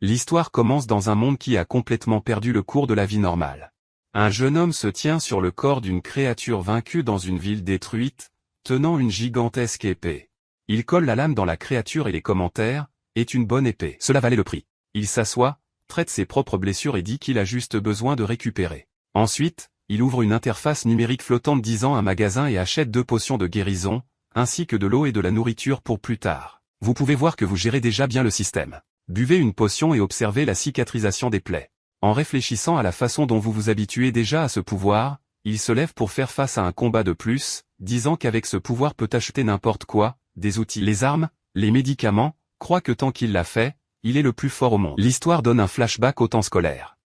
L'histoire commence dans un monde qui a complètement perdu le cours de la vie normale. Un jeune homme se tient sur le corps d'une créature vaincue dans une ville détruite, tenant une gigantesque épée. Il colle la lame dans la créature et les commentaires, « est une bonne épée. Cela valait le prix. » Il s'assoit, traite ses propres blessures et dit qu'il a juste besoin de récupérer. Ensuite, il ouvre une interface numérique flottante disant un magasin et achète 2 potions de guérison, ainsi que de l'eau et de la nourriture pour plus tard. Vous pouvez voir que vous gérez déjà bien le système. Buvez une potion et observez la cicatrisation des plaies. En réfléchissant à la façon dont vous vous habituez déjà à ce pouvoir, il se lève pour faire face à un combat de plus, disant qu'avec ce pouvoir peut acheter n'importe quoi, des outils, les armes, les médicaments, croit que tant qu'il l'a fait, il est le plus fort au monde. L'histoire donne un flashback au temps scolaire.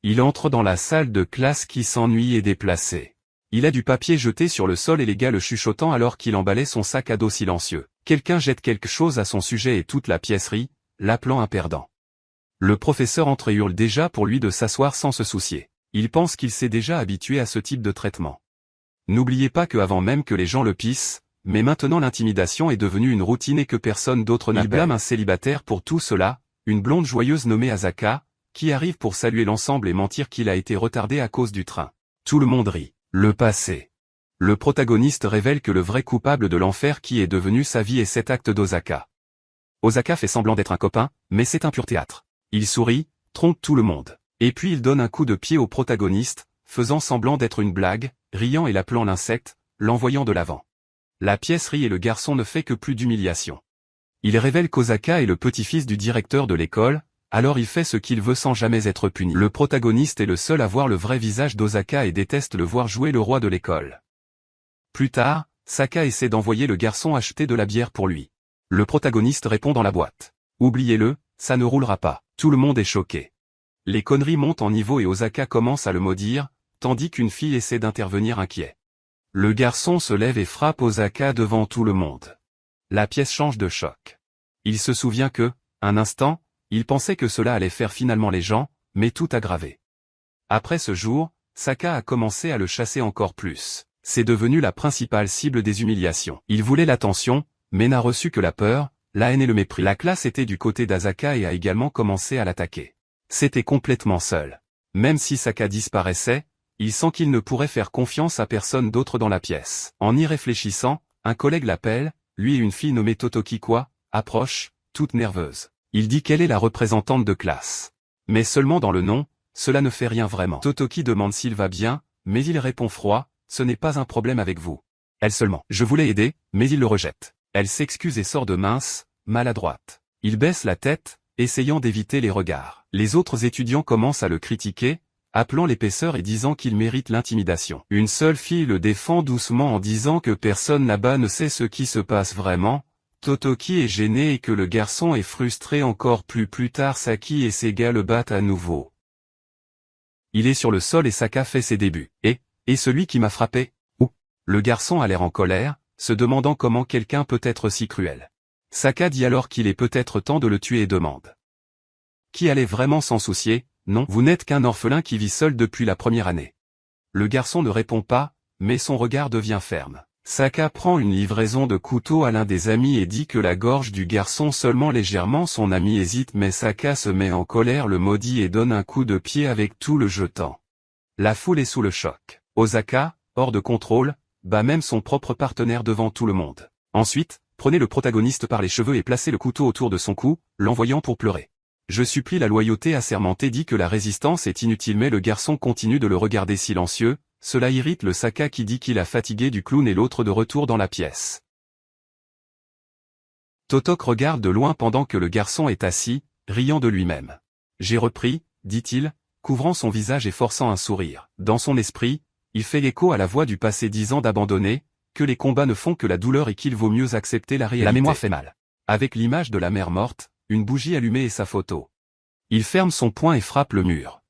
Il entre dans la salle de classe qui s'ennuie et déplacée. Il a du papier jeté sur le sol et les gars le chuchotant alors qu'il emballait son sac à dos silencieux. Quelqu'un jette quelque chose à son sujet et toute la pièce rit, l'appelant un perdant. Le professeur entre et hurle déjà pour lui de s'asseoir sans se soucier. Il pense qu'il s'est déjà habitué à ce type de traitement. N'oubliez pas que avant même que les gens le pissent, mais maintenant l'intimidation est devenue une routine et que personne d'autre n'appelle. Il blâme un célibataire pour tout cela, une blonde joyeuse nommée Asaka, qui arrive pour saluer l'ensemble et mentir qu'il a été retardé à cause du train. Tout le monde rit. Le passé. Le protagoniste révèle que le vrai coupable de l'enfer qui est devenu sa vie est cet acte d'Osaka. Osaka fait semblant d'être un copain, mais c'est un pur théâtre. Il sourit, trompe tout le monde. Et puis il donne un coup de pied au protagoniste, faisant semblant d'être une blague, riant et l'appelant l'insecte, l'envoyant de l'avant. La pièce rit et le garçon ne fait que plus d'humiliation. Il révèle qu'Osaka est le petit-fils du directeur de l'école, alors il fait ce qu'il veut sans jamais être puni. Le protagoniste est le seul à voir le vrai visage d'Osaka et déteste le voir jouer le roi de l'école. Plus tard, Saka essaie d'envoyer le garçon acheter de la bière pour lui. Le protagoniste répond dans la boîte. Oubliez-le, ça ne roulera pas. Tout le monde est choqué. Les conneries montent en niveau et Osaka commence à le maudire, tandis qu'une fille essaie d'intervenir inquiet. Le garçon se lève et frappe Osaka devant tout le monde. La pièce change de choc. Il se souvient que, un instant, il pensait que cela allait faire finalement les gens, mais tout aggravé. Après ce jour, Saka a commencé à le chasser encore plus. C'est devenu la principale cible des humiliations. Il voulait l'attention, mais n'a reçu que la peur, la haine et le mépris. La classe était du côté d'Asaka et a également commencé à l'attaquer. C'était complètement seul. Même si Saka disparaissait, il sent qu'il ne pourrait faire confiance à personne d'autre dans la pièce. En y réfléchissant, un collègue l'appelle, lui et une fille nommée Totoki approche, toute nerveuse. Il dit qu'elle est la représentante de classe. Mais seulement dans le nom, cela ne fait rien vraiment. Totoki demande s'il va bien, mais il répond froid, ce n'est pas un problème avec vous. Elle seulement. Je voulais aider, mais il le rejette. Elle s'excuse et sort de mince, maladroite. Il baisse la tête, essayant d'éviter les regards. Les autres étudiants commencent à le critiquer, appelant l'épaisseur et disant qu'il mérite l'intimidation. Une seule fille le défend doucement en disant que personne là-bas ne sait ce qui se passe vraiment. Totoki est gêné et que le garçon est frustré encore plus tard. Saki et ses gars le battent à nouveau. Il est sur le sol et Saka fait ses débuts. Et celui qui m'a frappé? Où? Le garçon a l'air en colère, se demandant comment quelqu'un peut être si cruel. Saka dit alors qu'il est peut-être temps de le tuer et demande. Qui allait vraiment s'en soucier? Non, vous n'êtes qu'un orphelin qui vit seul depuis la première année. Le garçon ne répond pas, mais son regard devient ferme. Saka prend une livraison de couteau à l'un des amis et dit que la gorge du garçon seulement légèrement. Son ami hésite mais Saka se met en colère, le maudit et donne un coup de pied avec tout le jetant. La foule est sous le choc. Osaka, hors de contrôle, bat même son propre partenaire devant tout le monde. Ensuite, prenez le protagoniste par les cheveux et placez le couteau autour de son cou, l'envoyant pour pleurer. Je supplie la loyauté assermentée dit que la résistance est inutile mais le garçon continue de le regarder silencieux, cela irrite le Saka qui dit qu'il a fatigué du clown et l'autre de retour dans la pièce. Totok regarde de loin pendant que le garçon est assis, riant de lui-même. J'ai repris, dit-il, couvrant son visage et forçant un sourire. Dans son esprit, il fait écho à la voix du passé disant d'abandonner, que les combats ne font que la douleur et qu'il vaut mieux accepter la réalité. La mémoire fait mal. Avec l'image de la mère morte, une bougie allumée et sa photo. Il ferme son poing et frappe le mur.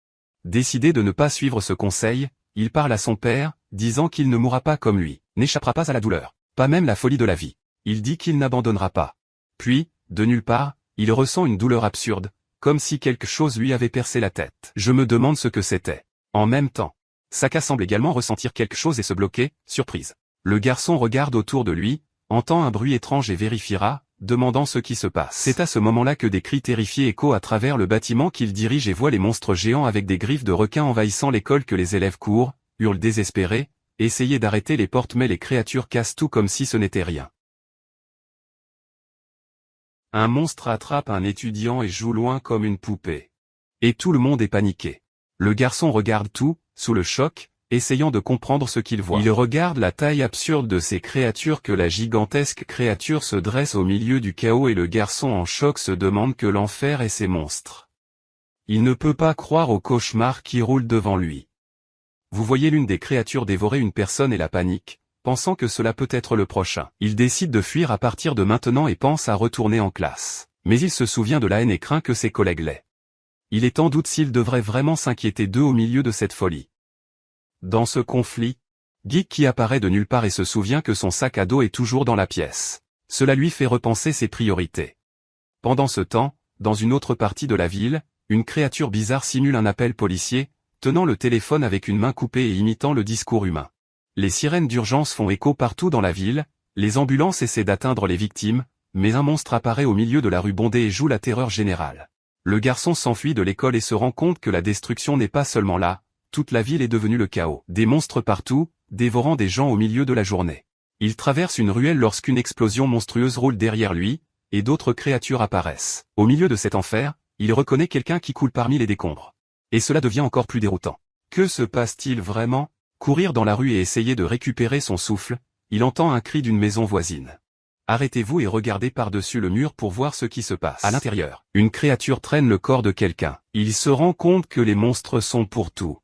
Décidé de ne pas suivre ce conseil, il parle à son père, disant qu'il ne mourra pas comme lui, n'échappera pas à la douleur, pas même la folie de la vie. Il dit qu'il n'abandonnera pas. Puis, de nulle part, il ressent une douleur absurde, comme si quelque chose lui avait percé la tête. Je me demande ce que c'était. En même temps, Saka semble également ressentir quelque chose et se bloquer, surprise. Le garçon regarde autour de lui, entend un bruit étrange et vérifiera, demandant ce qui se passe. C'est à ce moment-là que des cris terrifiés échoent à travers le bâtiment qu'il dirige et voit les monstres géants avec des griffes de requins envahissant l'école que les élèves courent, hurlent désespérés, essayent d'arrêter les portes mais les créatures cassent tout comme si ce n'était rien. Un monstre attrape un étudiant et joue loin comme une poupée. Et tout le monde est paniqué. Le garçon regarde tout, sous le choc, essayant de comprendre ce qu'il voit. Il regarde la taille absurde de ces créatures que la gigantesque créature se dresse au milieu du chaos et le garçon en choc se demande que l'enfer est ces monstres. Il ne peut pas croire au cauchemar qui roule devant lui. Vous voyez l'une des créatures dévorer une personne et la panique, pensant que cela peut être le prochain. Il décide de fuir à partir de maintenant et pense à retourner en classe. Mais il se souvient de la haine et craint que ses collègues l'aient. Il est en doute s'il devrait vraiment s'inquiéter d'eux au milieu de cette folie. Dans ce conflit, Geek qui apparaît de nulle part et se souvient que son sac à dos est toujours dans la pièce. Cela lui fait repenser ses priorités. Pendant ce temps, dans une autre partie de la ville, une créature bizarre simule un appel policier, tenant le téléphone avec une main coupée et imitant le discours humain. Les sirènes d'urgence font écho partout dans la ville, les ambulances essaient d'atteindre les victimes, mais un monstre apparaît au milieu de la rue bondée et joue la terreur générale. Le garçon s'enfuit de l'école et se rend compte que la destruction n'est pas seulement là, toute la ville est devenue le chaos. Des monstres partout, dévorant des gens au milieu de la journée. Il traverse une ruelle lorsqu'une explosion monstrueuse roule derrière lui, et d'autres créatures apparaissent. Au milieu de cet enfer, il reconnaît quelqu'un qui coule parmi les décombres. Et cela devient encore plus déroutant. Que se passe-t-il vraiment? Courir dans la rue et essayer de récupérer son souffle, il entend un cri d'une maison voisine. Arrêtez-vous et regardez par-dessus le mur pour voir ce qui se passe. À l'intérieur, une créature traîne le corps de quelqu'un. Il se rend compte que les monstres sont pour tout.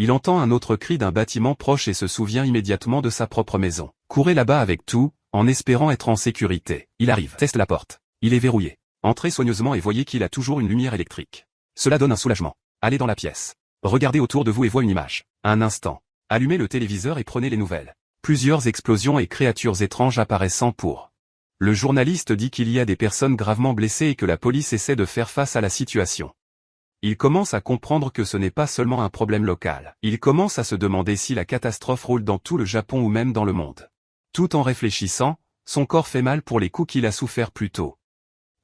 Il entend un autre cri d'un bâtiment proche et se souvient immédiatement de sa propre maison. Courez là-bas avec tout, en espérant être en sécurité. Il arrive, teste la porte. Il est verrouillé. Entrez soigneusement et voyez qu'il a toujours une lumière électrique. Cela donne un soulagement. Allez dans la pièce. Regardez autour de vous et voyez une image. Un instant. Allumez le téléviseur et prenez les nouvelles. Plusieurs explosions et créatures étranges apparaissant pour. Le journaliste dit qu'il y a des personnes gravement blessées et que la police essaie de faire face à la situation. Il commence à comprendre que ce n'est pas seulement un problème local. Il commence à se demander si la catastrophe roule dans tout le Japon ou même dans le monde. Tout en réfléchissant, son corps fait mal pour les coups qu'il a soufferts plus tôt.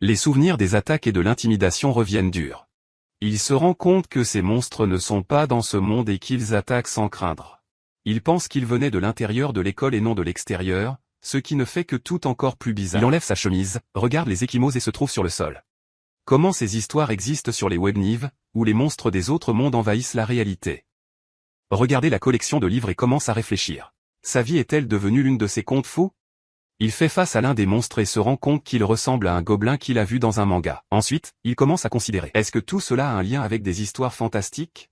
Les souvenirs des attaques et de l'intimidation reviennent durs. Il se rend compte que ces monstres ne sont pas dans ce monde et qu'ils attaquent sans craindre. Il pense qu'ils venaient de l'intérieur de l'école et non de l'extérieur, ce qui ne fait que tout encore plus bizarre. Il enlève sa chemise, regarde les ecchymoses et se trouve sur le sol. Comment ces histoires existent sur les webnives, où les monstres des autres mondes envahissent la réalité? Regardez la collection de livres et commence à réfléchir. Sa vie est-elle devenue l'une de ces contes fous? Il fait face à l'un des monstres et se rend compte qu'il ressemble à un gobelin qu'il a vu dans un manga. Ensuite, il commence à considérer. Est-ce que tout cela a un lien avec des histoires fantastiques?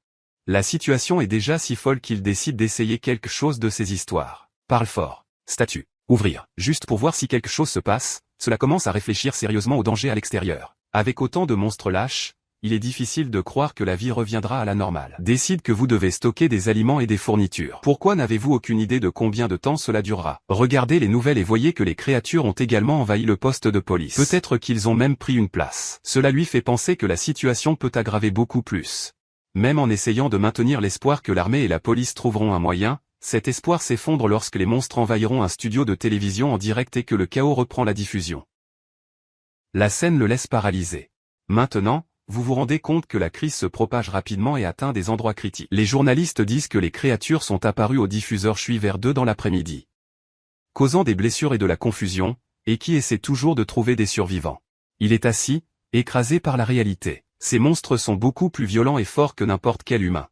La situation est déjà si folle qu'il décide d'essayer quelque chose de ces histoires. Parle fort. Statue. Ouvrir. Juste pour voir si quelque chose se passe, cela commence à réfléchir sérieusement au danger à l'extérieur. Avec autant de monstres lâches, il est difficile de croire que la vie reviendra à la normale. Décide que vous devez stocker des aliments et des fournitures. Pourquoi n'avez-vous aucune idée de combien de temps cela durera? Regardez les nouvelles et voyez que les créatures ont également envahi le poste de police. Peut-être qu'ils ont même pris une place. Cela lui fait penser que la situation peut aggraver beaucoup plus. Même en essayant de maintenir l'espoir que l'armée et la police trouveront un moyen, cet espoir s'effondre lorsque les monstres envahiront un studio de télévision en direct et que le chaos reprend la diffusion. La scène le laisse paralysé. Maintenant, vous vous rendez compte que la crise se propage rapidement et atteint des endroits critiques. Les journalistes disent que les créatures sont apparues au diffuseur vers 2 dans l'après-midi, causant des blessures et de la confusion, et qui essaie toujours de trouver des survivants. Il est assis, écrasé par la réalité. Ces monstres sont beaucoup plus violents et forts que n'importe quel humain.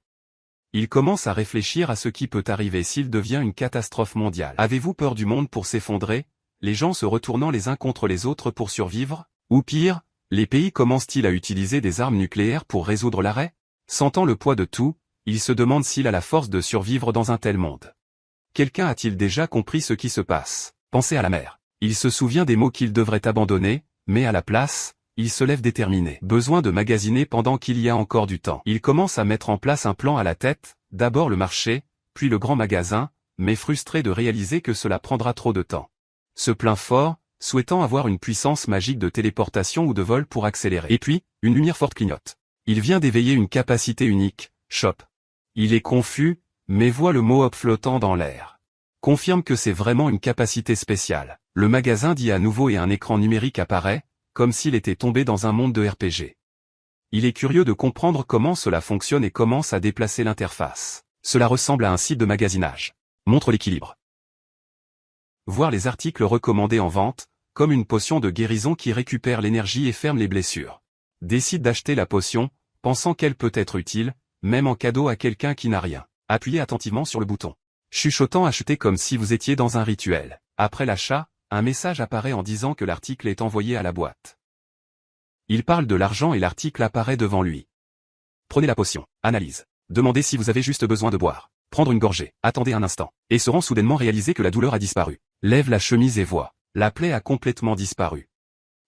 Il commence à réfléchir à ce qui peut arriver s'il devient une catastrophe mondiale. Avez-vous peur du monde pour s'effondrer, les gens se retournant les uns contre les autres pour survivre? Ou pire, les pays commencent-ils à utiliser des armes nucléaires pour résoudre l'arrêt? Sentant le poids de tout, il se demande s'il a la force de survivre dans un tel monde. Quelqu'un a-t-il déjà compris ce qui se passe? Pensez à la mer. Il se souvient des mots qu'il devrait abandonner, mais à la place, il se lève déterminé. Besoin de magasiner pendant qu'il y a encore du temps. Il commence à mettre en place un plan à la tête, d'abord le marché, puis le grand magasin, mais frustré de réaliser que cela prendra trop de temps. Se plaint fort, souhaitant avoir une puissance magique de téléportation ou de vol pour accélérer. Et puis, une lumière forte clignote. Il vient d'éveiller une capacité unique, Shop. Il est confus, mais voit le mot-up flottant dans l'air. Confirme que c'est vraiment une capacité spéciale. Le magasin dit à nouveau et un écran numérique apparaît, comme s'il était tombé dans un monde de RPG. Il est curieux de comprendre comment cela fonctionne et commence à déplacer l'interface. Cela ressemble à un site de magasinage. Montre l'équilibre. Voir les articles recommandés en vente, comme une potion de guérison qui récupère l'énergie et ferme les blessures. Décide d'acheter la potion, pensant qu'elle peut être utile, même en cadeau à quelqu'un qui n'a rien. Appuyez attentivement sur le bouton. Chuchotant acheter comme si vous étiez dans un rituel. Après l'achat, un message apparaît en disant que l'article est envoyé à la boîte. Il parle de l'argent et l'article apparaît devant lui. Prenez la potion. Analyse. Demandez si vous avez juste besoin de boire. Prendre une gorgée. Attendez un instant. Et seront soudainement réalisés que la douleur a disparu. Lève la chemise et voit. La plaie a complètement disparu.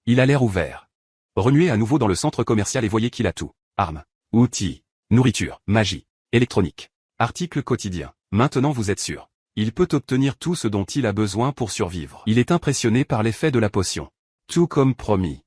Il a l'air ouvert. Remuez à nouveau dans le centre commercial et voyez qu'il a tout. Armes, outils, nourriture, magie, électronique, articles quotidiens. Maintenant vous êtes sûr. Il peut obtenir tout ce dont il a besoin pour survivre. Il est impressionné par l'effet de la potion. Tout comme promis.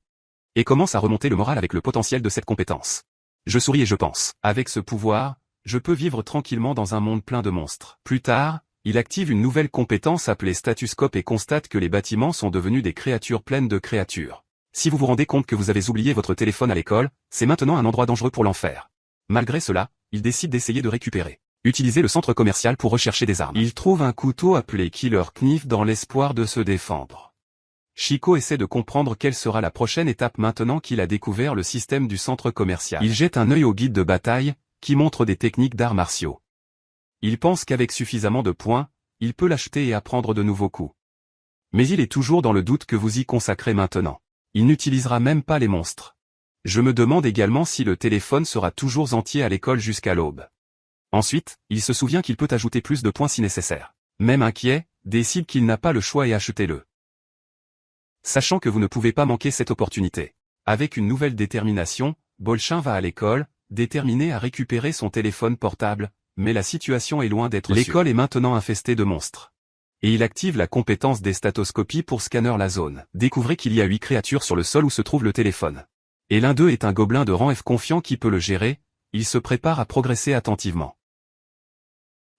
Et commence à remonter le moral avec le potentiel de cette compétence. Je souris et je pense. Avec ce pouvoir, je peux vivre tranquillement dans un monde plein de monstres. Plus tard, il active une nouvelle compétence appelée Statuscope et constate que les bâtiments sont devenus des créatures pleines de créatures. Si vous vous rendez compte que vous avez oublié votre téléphone à l'école, c'est maintenant un endroit dangereux pour l'enfer. Malgré cela, il décide d'essayer de récupérer. Utilisez le centre commercial pour rechercher des armes. Il trouve un couteau appelé Killer Knife dans l'espoir de se défendre. Chico essaie de comprendre quelle sera la prochaine étape maintenant qu'il a découvert le système du centre commercial. Il jette un œil au guide de bataille, qui montre des techniques d'arts martiaux. Il pense qu'avec suffisamment de points, il peut l'acheter et apprendre de nouveaux coups. Mais il est toujours dans le doute que vous y consacrez maintenant. Il n'utilisera même pas les monstres. Je me demande également si le téléphone sera toujours entier à l'école jusqu'à l'aube. Ensuite, il se souvient qu'il peut ajouter plus de points si nécessaire. Même inquiet, décide qu'il n'a pas le choix et achetez-le. Sachant que vous ne pouvez pas manquer cette opportunité. Avec une nouvelle détermination, Bolchin va à l'école, déterminé à récupérer son téléphone portable, mais la situation est loin d'être sûre. L'école est maintenant infestée de monstres. Et il active la compétence des statoscopies pour scanner la zone. Découvrez qu'il y a 8 créatures sur le sol où se trouve le téléphone. Et l'un d'eux est un gobelin de rang F confiant qui peut le gérer, il se prépare à progresser attentivement.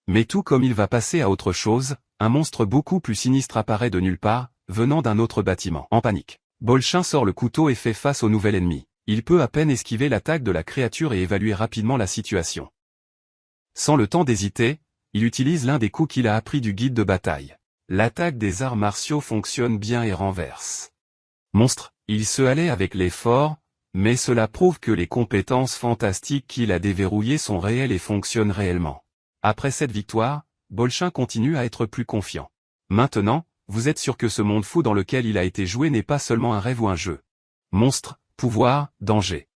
Mais tout comme il va passer à autre chose, un monstre beaucoup plus sinistre apparaît de nulle part, venant d'un autre bâtiment. En panique, Bolchin sort le couteau et fait face au nouvel ennemi. Il peut à peine esquiver l'attaque de la créature et évaluer rapidement la situation. Sans le temps d'hésiter, il utilise l'un des coups qu'il a appris du guide de bataille. L'attaque des arts martiaux fonctionne bien et renverse. Monstre, il se hallait avec l'effort, mais cela prouve que les compétences fantastiques qu'il a déverrouillées sont réelles et fonctionnent réellement. Après cette victoire, Bolchin continue à être plus confiant. Maintenant, vous êtes sûr que ce monde fou dans lequel il a été joué n'est pas seulement un rêve ou un jeu. Monstre, pouvoir, danger.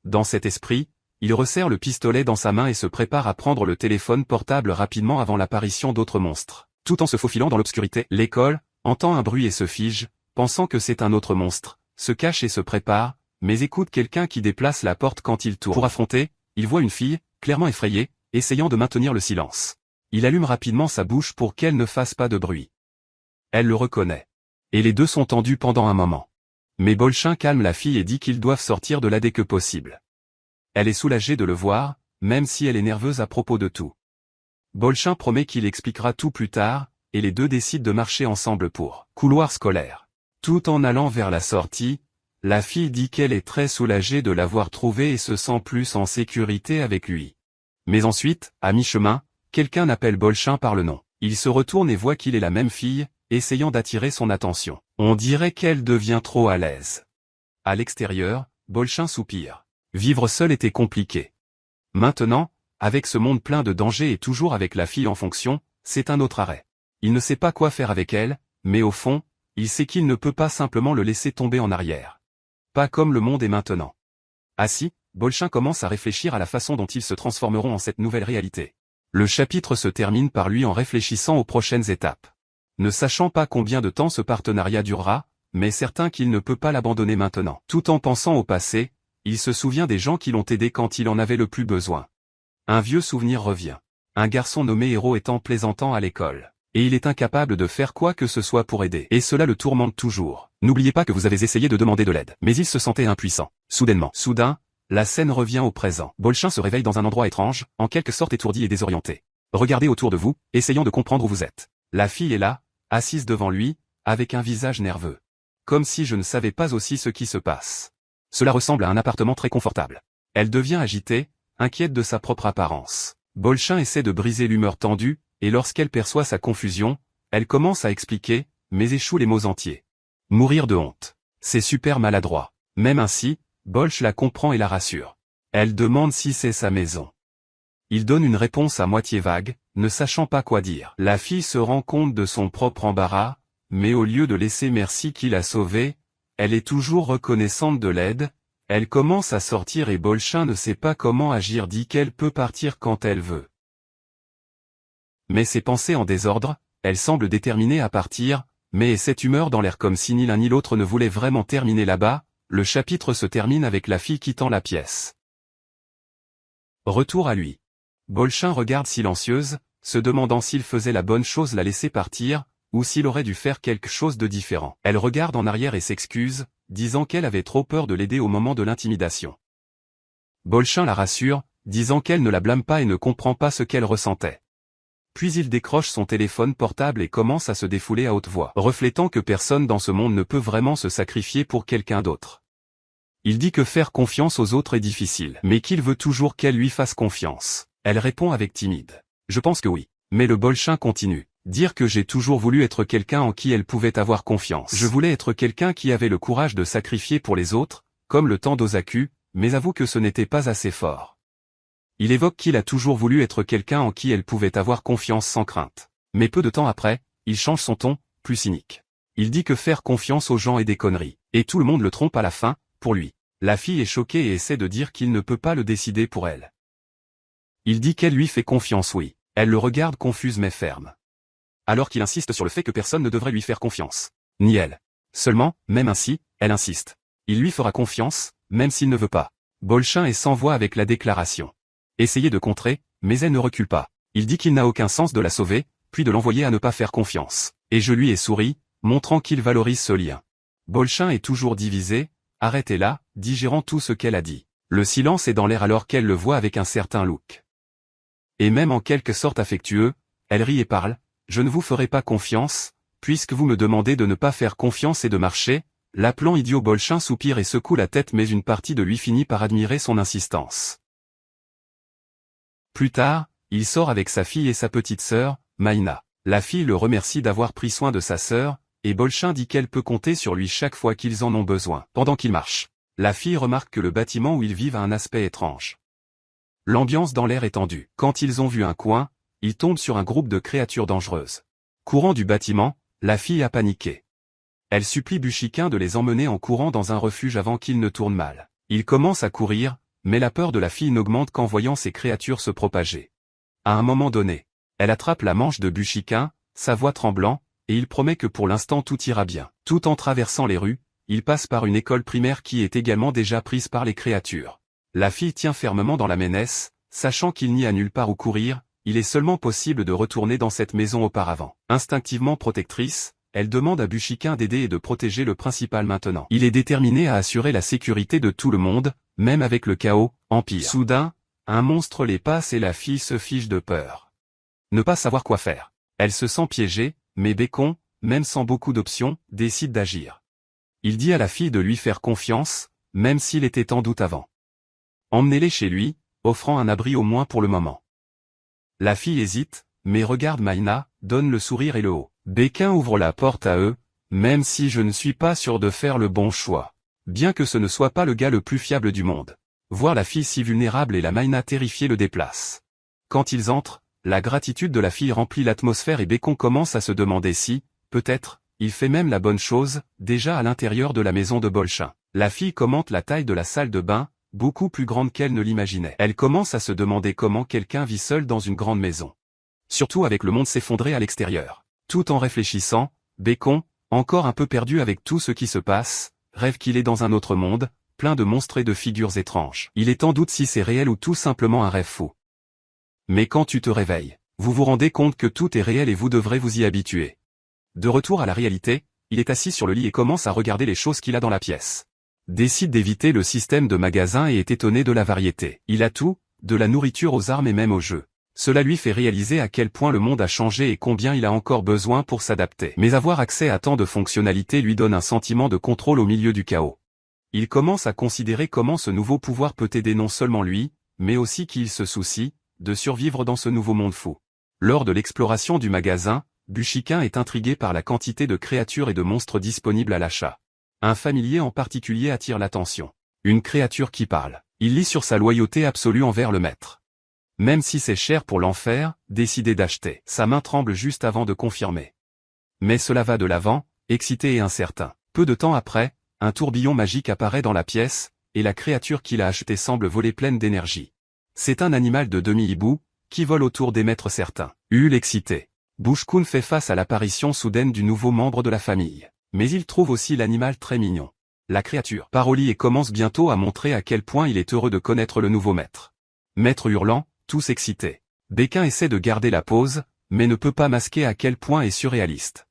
Dans cet esprit, il resserre le pistolet dans sa main et se prépare à prendre le téléphone portable rapidement avant l'apparition d'autres monstres. Tout en se faufilant dans l'obscurité, l'école entend un bruit et se fige, pensant que c'est un autre monstre, se cache et se prépare, mais écoute quelqu'un qui déplace la porte quand il tourne. Pour affronter, il voit une fille, clairement effrayée, essayant de maintenir le silence. Il allume rapidement sa bouche pour qu'elle ne fasse pas de bruit. Elle le reconnaît. Et les deux sont tendus pendant un moment. Mais Bolchin calme la fille et dit qu'ils doivent sortir de là dès que possible. Elle est soulagée de le voir, même si elle est nerveuse à propos de tout. Bolchin promet qu'il expliquera tout plus tard, et les deux décident de marcher ensemble pour couloir scolaire. Tout en allant vers la sortie, la fille dit qu'elle est très soulagée de l'avoir trouvé et se sent plus en sécurité avec lui. Mais ensuite, à mi-chemin, quelqu'un appelle Bolchin par le nom. Il se retourne et voit qu'il est la même fille, essayant d'attirer son attention. On dirait qu'elle devient trop à l'aise. À l'extérieur, Bolchin soupire. Vivre seul était compliqué. Maintenant, avec ce monde plein de dangers et toujours avec la fille en fonction, c'est un autre arrêt. Il ne sait pas quoi faire avec elle, mais au fond, il sait qu'il ne peut pas simplement le laisser tomber en arrière. Pas comme le monde est maintenant. Assis, Bolchin commence à réfléchir à la façon dont ils se transformeront en cette nouvelle réalité. Le chapitre se termine par lui en réfléchissant aux prochaines étapes. Ne sachant pas combien de temps ce partenariat durera, mais certain qu'il ne peut pas l'abandonner maintenant. Tout en pensant au passé, il se souvient des gens qui l'ont aidé quand il en avait le plus besoin. Un vieux souvenir revient. Un garçon nommé Héros étant plaisantant à l'école. Et il est incapable de faire quoi que ce soit pour aider. Et cela le tourmente toujours. N'oubliez pas que vous avez essayé de demander de l'aide. Mais il se sentait impuissant. Soudain, la scène revient au présent. Bolchin se réveille dans un endroit étrange, en quelque sorte étourdi et désorienté. Regardez autour de vous, essayant de comprendre où vous êtes. La fille est là, assise devant lui, avec un visage nerveux. Comme si je ne savais pas aussi ce qui se passe. Cela ressemble à un appartement très confortable. Elle devient agitée, inquiète de sa propre apparence. Bolchin essaie de briser l'humeur tendue, et lorsqu'elle perçoit sa confusion, elle commence à expliquer, mais échoue les mots entiers. Mourir de honte. C'est super maladroit. Même ainsi, Bolch la comprend et la rassure. Elle demande si c'est sa maison. Il donne une réponse à moitié vague, ne sachant pas quoi dire. La fille se rend compte de son propre embarras, mais au lieu de laisser merci qui l'a sauvée, elle est toujours reconnaissante de l'aide. Elle commence à sortir et Bolchin ne sait pas comment agir, dit qu'elle peut partir quand elle veut. Mais ses pensées en désordre, elle semble déterminée à partir, mais cette humeur dans l'air comme si ni l'un ni l'autre ne voulait vraiment terminer là-bas. Le chapitre se termine avec la fille quittant la pièce. Retour à lui. Bolchin regarde silencieuse, se demandant s'il faisait la bonne chose la laisser partir, ou s'il aurait dû faire quelque chose de différent. Elle regarde en arrière et s'excuse, disant qu'elle avait trop peur de l'aider au moment de l'intimidation. Bolchin la rassure, disant qu'elle ne la blâme pas et ne comprend pas ce qu'elle ressentait. Puis il décroche son téléphone portable et commence à se défouler à haute voix, reflétant que personne dans ce monde ne peut vraiment se sacrifier pour quelqu'un d'autre. Il dit que faire confiance aux autres est difficile, mais qu'il veut toujours qu'elle lui fasse confiance. Elle répond avec timide. Je pense que oui. Mais le Bolchin continue. Dire que j'ai toujours voulu être quelqu'un en qui elle pouvait avoir confiance. Je voulais être quelqu'un qui avait le courage de sacrifier pour les autres, comme le temps d'Osaku, mais avoue que ce n'était pas assez fort. Il évoque qu'il a toujours voulu être quelqu'un en qui elle pouvait avoir confiance sans crainte. Mais peu de temps après, il change son ton, plus cynique. Il dit que faire confiance aux gens est des conneries, et tout le monde le trompe à la fin, pour lui. La fille est choquée et essaie de dire qu'il ne peut pas le décider pour elle. Il dit qu'elle lui fait confiance, oui. Elle le regarde confuse mais ferme. Alors qu'il insiste sur le fait que personne ne devrait lui faire confiance. Ni elle. Seulement, même ainsi, elle insiste. Il lui fera confiance, même s'il ne veut pas. Bolchin est sans voix avec la déclaration. Essayez de contrer, mais elle ne recule pas. Il dit qu'il n'a aucun sens de la sauver, puis de l'envoyer à ne pas faire confiance. Et je lui ai souri, montrant qu'il valorise ce lien. Bolchin est toujours divisé, arrêtez là, digérant tout ce qu'elle a dit. Le silence est dans l'air alors qu'elle le voit avec un certain look. Et même en quelque sorte affectueux, elle rit et parle. Je ne vous ferai pas confiance, puisque vous me demandez de ne pas faire confiance et de marcher. L'appelant idiot, Bolchin soupire et secoue la tête, mais une partie de lui finit par admirer son insistance. Plus tard, il sort avec sa fille et sa petite sœur, Maïna. La fille le remercie d'avoir pris soin de sa sœur, et Bolchin dit qu'elle peut compter sur lui chaque fois qu'ils en ont besoin. Pendant qu'ils marchent, la fille remarque que le bâtiment où ils vivent a un aspect étrange. L'ambiance dans l'air est tendue. Quand ils ont vu un coin, ils tombent sur un groupe de créatures dangereuses. Courant du bâtiment, la fille a paniqué. Elle supplie Bushikin de les emmener en courant dans un refuge avant qu'ils ne tournent mal. Ils commencent à courir, mais la peur de la fille n'augmente qu'en voyant ces créatures se propager. À un moment donné, elle attrape la manche de Bushikin, sa voix tremblant, et il promet que pour l'instant tout ira bien. Tout en traversant les rues, il passe par une école primaire qui est également déjà prise par les créatures. La fille tient fermement dans la ménesse, sachant qu'il n'y a nulle part où courir, il est seulement possible de retourner dans cette maison auparavant. Instinctivement protectrice, elle demande à Bushikin d'aider et de protéger le principal maintenant. Il est déterminé à assurer la sécurité de tout le monde, même avec le chaos, empire. Soudain, un monstre les passe et la fille se fiche de peur. Ne pas savoir quoi faire. Elle se sent piégée, mais Bacon, même sans beaucoup d'options, décide d'agir. Il dit à la fille de lui faire confiance, même s'il était en doute avant. Emmenez-les chez lui, offrant un abri au moins pour le moment. La fille hésite, mais regarde Maïna, donne le sourire et le haut. Bacon ouvre la porte à eux, même si je ne suis pas sûr de faire le bon choix. Bien que ce ne soit pas le gars le plus fiable du monde. Voir la fille si vulnérable et la Maïna terrifiée le déplace. Quand ils entrent, la gratitude de la fille remplit l'atmosphère et Bacon commence à se demander si, peut-être, il fait même la bonne chose, déjà à l'intérieur de la maison de Bolchin. La fille commente la taille de la salle de bain, beaucoup plus grande qu'elle ne l'imaginait. Elle commence à se demander comment quelqu'un vit seul dans une grande maison. Surtout avec le monde s'effondrer à l'extérieur. Tout en réfléchissant, Bacon, encore un peu perdu avec tout ce qui se passe, rêve qu'il est dans un autre monde, plein de monstres et de figures étranges. Il est en doute si c'est réel ou tout simplement un rêve fou. Mais quand tu te réveilles, vous vous rendez compte que tout est réel et vous devrez vous y habituer. De retour à la réalité, il est assis sur le lit et commence à regarder les choses qu'il a dans la pièce. Décide d'éviter le système de magasin et est étonné de la variété. Il a tout, de la nourriture aux armes et même aux jeux. Cela lui fait réaliser à quel point le monde a changé et combien il a encore besoin pour s'adapter. Mais avoir accès à tant de fonctionnalités lui donne un sentiment de contrôle au milieu du chaos. Il commence à considérer comment ce nouveau pouvoir peut aider non seulement lui, mais aussi qu'il se soucie de survivre dans ce nouveau monde fou. Lors de l'exploration du magasin, Bushikin est intrigué par la quantité de créatures et de monstres disponibles à l'achat. Un familier en particulier attire l'attention. Une créature qui parle. Il lit sur sa loyauté absolue envers le maître. Même si c'est cher pour l'enfer, décidé d'acheter. Sa main tremble juste avant de confirmer. Mais cela va de l'avant, excité et incertain. Peu de temps après, un tourbillon magique apparaît dans la pièce, et la créature qu'il a achetée semble voler pleine d'énergie. C'est un animal de demi-hibou, qui vole autour des maîtres certains. Hul excité. Bushkun fait face à l'apparition soudaine du nouveau membre de la famille. Mais il trouve aussi l'animal très mignon. La créature parolie et commence bientôt à montrer à quel point il est heureux de connaître le nouveau maître. Maître hurlant, tous excités. Bequin essaie de garder la pose, mais ne peut pas masquer à quel point est surréaliste.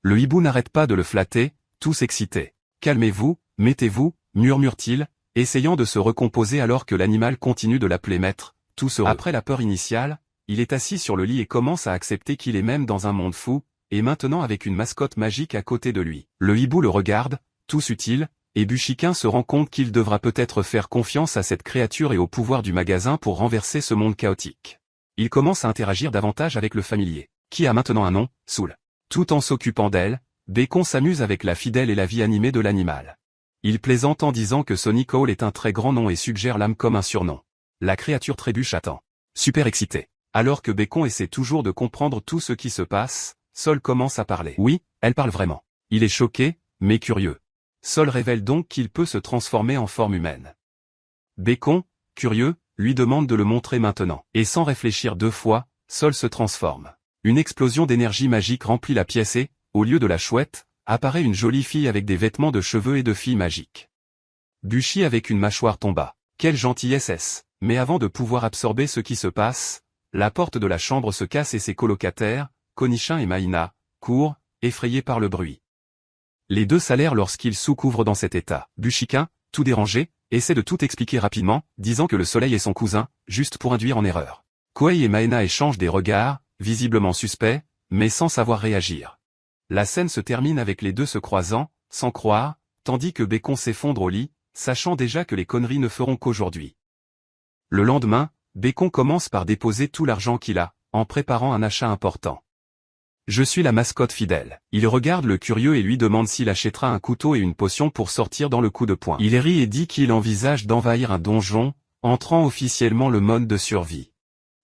Le hibou n'arrête pas de le flatter, tous excités. Calmez-vous, mettez-vous, murmure-t-il, essayant de se recomposer alors que l'animal continue de l'appeler maître, tous heureux. Après la peur initiale, il est assis sur le lit et commence à accepter qu'il est même dans un monde fou, et maintenant avec une mascotte magique à côté de lui. Le hibou le regarde, tous utile, et Bushikin se rend compte qu'il devra peut-être faire confiance à cette créature et au pouvoir du magasin pour renverser ce monde chaotique. Il commence à interagir davantage avec le familier, qui a maintenant un nom, Soul. Tout en s'occupant d'elle, Bacon s'amuse avec la fidèle et la vie animée de l'animal. Il plaisante en disant que Sonic Hall est un très grand nom et suggère l'âme comme un surnom. La créature trébuche attend. Super excité. Alors que Bacon essaie toujours de comprendre tout ce qui se passe, Sol commence à parler. Oui, elle parle vraiment. Il est choqué, mais curieux. Sol révèle donc qu'il peut se transformer en forme humaine. Bacon, curieux, lui demande de le montrer maintenant. Et sans réfléchir deux fois, Sol se transforme. Une explosion d'énergie magique remplit la pièce et, au lieu de la chouette, apparaît une jolie fille avec des vêtements de cheveux et de fille magique. Bushi avec une mâchoire tomba. Quelle gentillesse est-ce? Mais avant de pouvoir absorber ce qui se passe, la porte de la chambre se casse et ses colocataires, Konichin et Maïna, courent, effrayés par le bruit. Les deux salèrent lorsqu'ils sous-couvrent dans cet état. Bushikin, tout dérangé, essaie de tout expliquer rapidement, disant que le soleil est son cousin, juste pour induire en erreur. Koei et Maena échangent des regards, visiblement suspects, mais sans savoir réagir. La scène se termine avec les deux se croisant, sans croire, tandis que Bacon s'effondre au lit, sachant déjà que les conneries ne feront qu'aujourd'hui. Le lendemain, Bacon commence par déposer tout l'argent qu'il a, en préparant un achat important. Je suis la mascotte fidèle. Il regarde le curieux et lui demande s'il achètera un couteau et une potion pour sortir dans le coup de poing. Il rit et dit qu'il envisage d'envahir un donjon, entrant officiellement le mode de survie.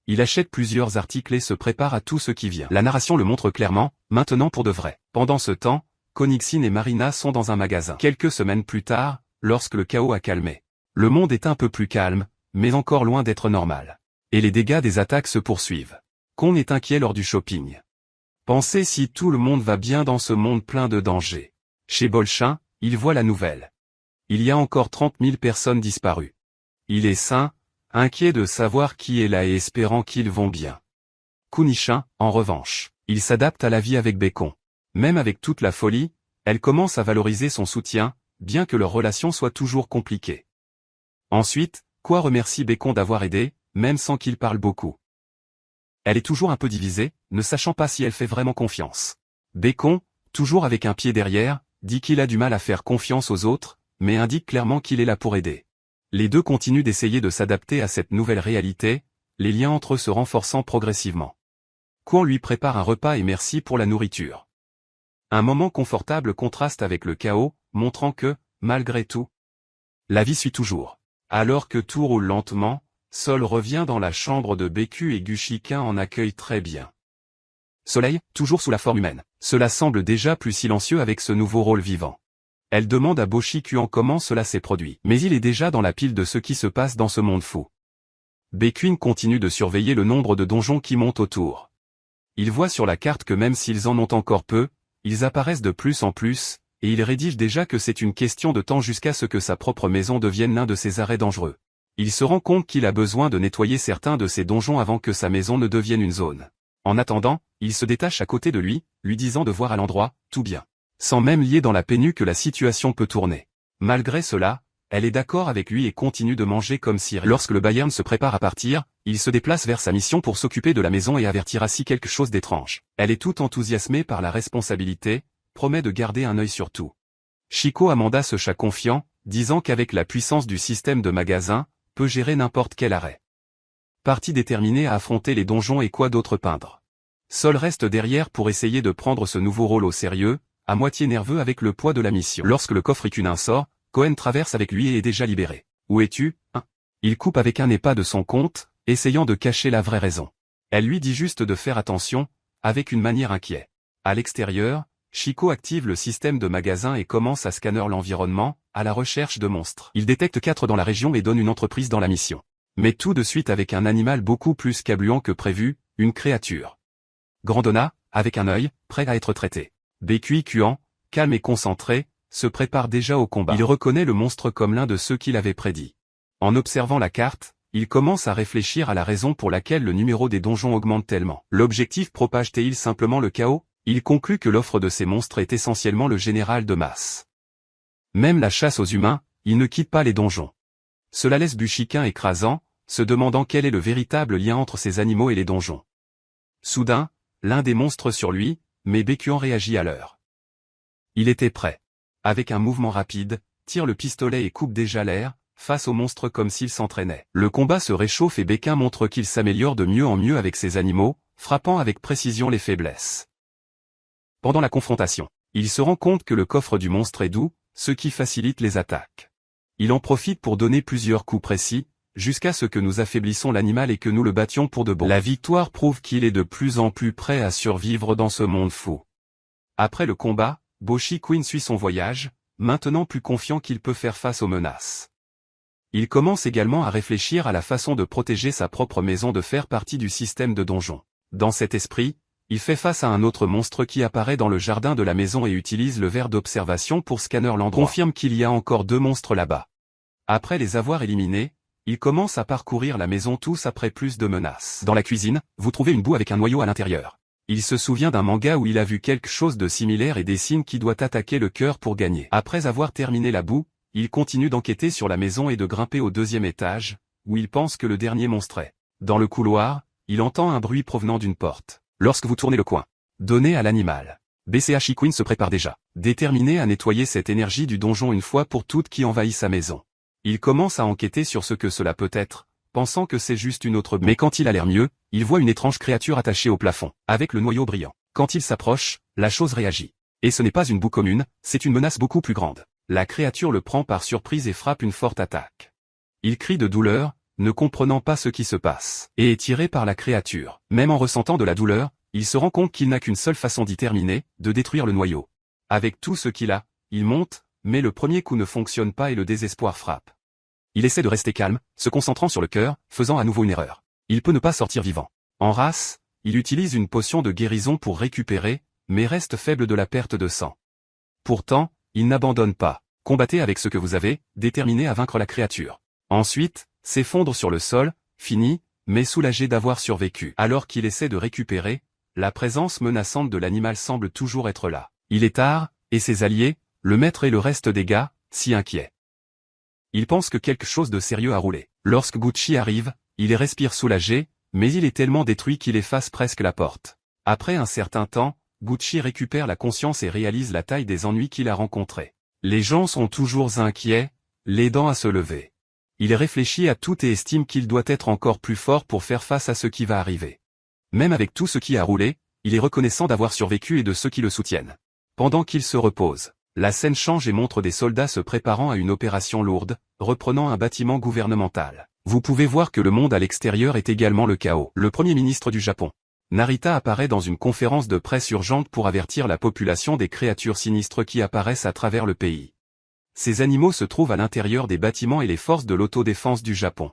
Il achète plusieurs articles et se prépare à tout ce qui vient. La narration le montre clairement, maintenant pour de vrai. Pendant ce temps, Konixin et Marina sont dans un magasin. Quelques semaines plus tard, lorsque le chaos a calmé. Le monde est un peu plus calme, mais encore loin d'être normal. Et les dégâts des attaques se poursuivent. Kon est inquiet lors du shopping. Pensez si tout le monde va bien dans ce monde plein de dangers. Chez Bolchin, il voit la nouvelle. Il y a encore 30 000 personnes disparues. Il est sain, inquiet de savoir qui est là et espérant qu'ils vont bien. Kunishin, en revanche, il s'adapte à la vie avec Bacon. Même avec toute la folie, elle commence à valoriser son soutien, bien que leur relation soit toujours compliquée. Ensuite, Quoi remercie Bacon d'avoir aidé, même sans qu'il parle beaucoup. Elle est toujours un peu divisée, ne sachant pas si elle fait vraiment confiance. Bacon, toujours avec un pied derrière, dit qu'il a du mal à faire confiance aux autres, mais indique clairement qu'il est là pour aider. Les deux continuent d'essayer de s'adapter à cette nouvelle réalité, les liens entre eux se renforçant progressivement. Kwon lui prépare un repas et merci pour la nourriture. Un moment confortable contraste avec le chaos, montrant que, malgré tout, la vie suit toujours. Alors que tout roule lentement, Sol revient dans la chambre de Beku et Bushikin en accueille très bien. Soleil, toujours sous la forme humaine. Cela semble déjà plus silencieux avec ce nouveau rôle vivant. Elle demande à Boshikuan comment cela s'est produit. Mais il est déjà dans la pile de ce qui se passe dans ce monde fou. Bekuin continue de surveiller le nombre de donjons qui montent autour. Il voit sur la carte que même s'ils en ont encore peu, ils apparaissent de plus en plus, et il rédige déjà que c'est une question de temps jusqu'à ce que sa propre maison devienne l'un de ses arrêts dangereux. Il se rend compte qu'il a besoin de nettoyer certains de ces donjons avant que sa maison ne devienne une zone. En attendant, il se détache à côté de lui disant de voir à l'endroit, tout bien. Sans même lier dans la pénu que la situation peut tourner. Malgré cela, Elle est d'accord avec lui et continue de manger comme si rien. Lorsque le Bayern se prépare à partir, il se déplace vers sa mission pour s'occuper de la maison et avertira si quelque chose d'étrange. Elle est toute enthousiasmée par la responsabilité, promet de garder un œil sur tout. Chico Amanda se chat confiant, disant qu'avec la puissance du système de magasin, peut gérer n'importe quel arrêt. Parti déterminé à affronter les donjons et quoi d'autre peindre. Sol reste derrière pour essayer de prendre ce nouveau rôle au sérieux, à moitié nerveux avec le poids de la mission. Lorsque le coffre Ikunin sort, Cohen traverse avec lui et est déjà libéré. Où es-tu, hein? Il coupe avec un pas de son compte, essayant de cacher la vraie raison. Elle lui dit juste de faire attention, avec une manière inquiète. À l'extérieur, Chico active le système de magasin et commence à scanner l'environnement, à la recherche de monstres. Il détecte 4 dans la région et donne une entreprise dans la mission. Mais tout de suite avec un animal beaucoup plus cabluant que prévu, une créature. Grandonna, avec un œil, prêt à être traité. Bécuit Kuan, calme et concentré, se prépare déjà au combat. Il reconnaît le monstre comme l'un de ceux qu'il avait prédit. En observant la carte, il commence à réfléchir à la raison pour laquelle le numéro des donjons augmente tellement. L'objectif propage-t-il simplement le chaos? Il conclut que l'offre de ces monstres est essentiellement le général de masse. Même la chasse aux humains, il ne quitte pas les donjons. Cela laisse Bushikin écrasant, se demandant quel est le véritable lien entre ces animaux et les donjons. Soudain, l'un des monstres sur lui, mais Bécuan réagit à l'heure. Il était prêt. Avec un mouvement rapide, tire le pistolet et coupe déjà l'air, face au monstre comme s'il s'entraînait. Le combat se réchauffe et Béquin montre qu'il s'améliore de mieux en mieux avec ses animaux, frappant avec précision les faiblesses. Pendant la confrontation, il se rend compte que le coffre du monstre est doux, ce qui facilite les attaques. Il en profite pour donner plusieurs coups précis, jusqu'à ce que nous affaiblissions l'animal et que nous le battions pour de bon. La victoire prouve qu'il est de plus en plus prêt à survivre dans ce monde fou. Après le combat, Boshi Queen suit son voyage, maintenant plus confiant qu'il peut faire face aux menaces. Il commence également à réfléchir à la façon de protéger sa propre maison de faire partie du système de donjon. Dans cet esprit, il fait face à un autre monstre qui apparaît dans le jardin de la maison et utilise le verre d'observation pour scanner l'endroit. Confirme qu'il y a encore 2 monstres là-bas. Après les avoir éliminés, il commence à parcourir la maison tous après plus de menaces. Dans la cuisine, vous trouvez une boue avec un noyau à l'intérieur. Il se souvient d'un manga où il a vu quelque chose de similaire et décide qu'il doit attaquer le cœur pour gagner. Après avoir terminé la boue, il continue d'enquêter sur la maison et de grimper au 2e étage, où il pense que le dernier monstre est. Dans le couloir, il entend un bruit provenant d'une porte. Lorsque vous tournez le coin, donnez à l'animal. BCH Queen se prépare déjà, déterminé à nettoyer cette énergie du donjon une fois pour toutes qui envahit sa maison. Il commence à enquêter sur ce que cela peut être, pensant que c'est juste une autre boue. Mais quand il a l'air mieux, il voit une étrange créature attachée au plafond, avec le noyau brillant. Quand il s'approche, la chose réagit. Et ce n'est pas une boue commune, c'est une menace beaucoup plus grande. La créature le prend par surprise et frappe une forte attaque. Il crie de douleur, ne comprenant pas ce qui se passe, et est tiré par la créature. Même en ressentant de la douleur, il se rend compte qu'il n'a qu'une seule façon d'y terminer, de détruire le noyau. Avec tout ce qu'il a, il monte, mais le premier coup ne fonctionne pas et le désespoir frappe. Il essaie de rester calme, se concentrant sur le cœur, faisant à nouveau une erreur. Il peut ne pas sortir vivant. En race, il utilise une potion de guérison pour récupérer, mais reste faible de la perte de sang. Pourtant, il n'abandonne pas. Combattez avec ce que vous avez, déterminé à vaincre la créature. Ensuite, s'effondre sur le sol, fini, mais soulagé d'avoir survécu. Alors qu'il essaie de récupérer, la présence menaçante de l'animal semble toujours être là. Il est tard, et ses alliés, le maître et le reste des gars, si inquiets. Il pense que quelque chose de sérieux a roulé. Lorsque Gucci arrive, il respire soulagé, mais il est tellement détruit qu'il efface presque la porte. Après un certain temps, Gucci récupère la conscience et réalise la taille des ennuis qu'il a rencontrés. Les gens sont toujours inquiets, l'aidant à se lever. Il réfléchit à tout et estime qu'il doit être encore plus fort pour faire face à ce qui va arriver. Même avec tout ce qui a roulé, il est reconnaissant d'avoir survécu et de ceux qui le soutiennent. Pendant qu'il se repose, la scène change et montre des soldats se préparant à une opération lourde, reprenant un bâtiment gouvernemental. Vous pouvez voir que le monde à l'extérieur est également le chaos. Le Premier ministre du Japon, Narita, apparaît dans une conférence de presse urgente pour avertir la population des créatures sinistres qui apparaissent à travers le pays. Ces animaux se trouvent à l'intérieur des bâtiments et les forces de l'autodéfense du Japon,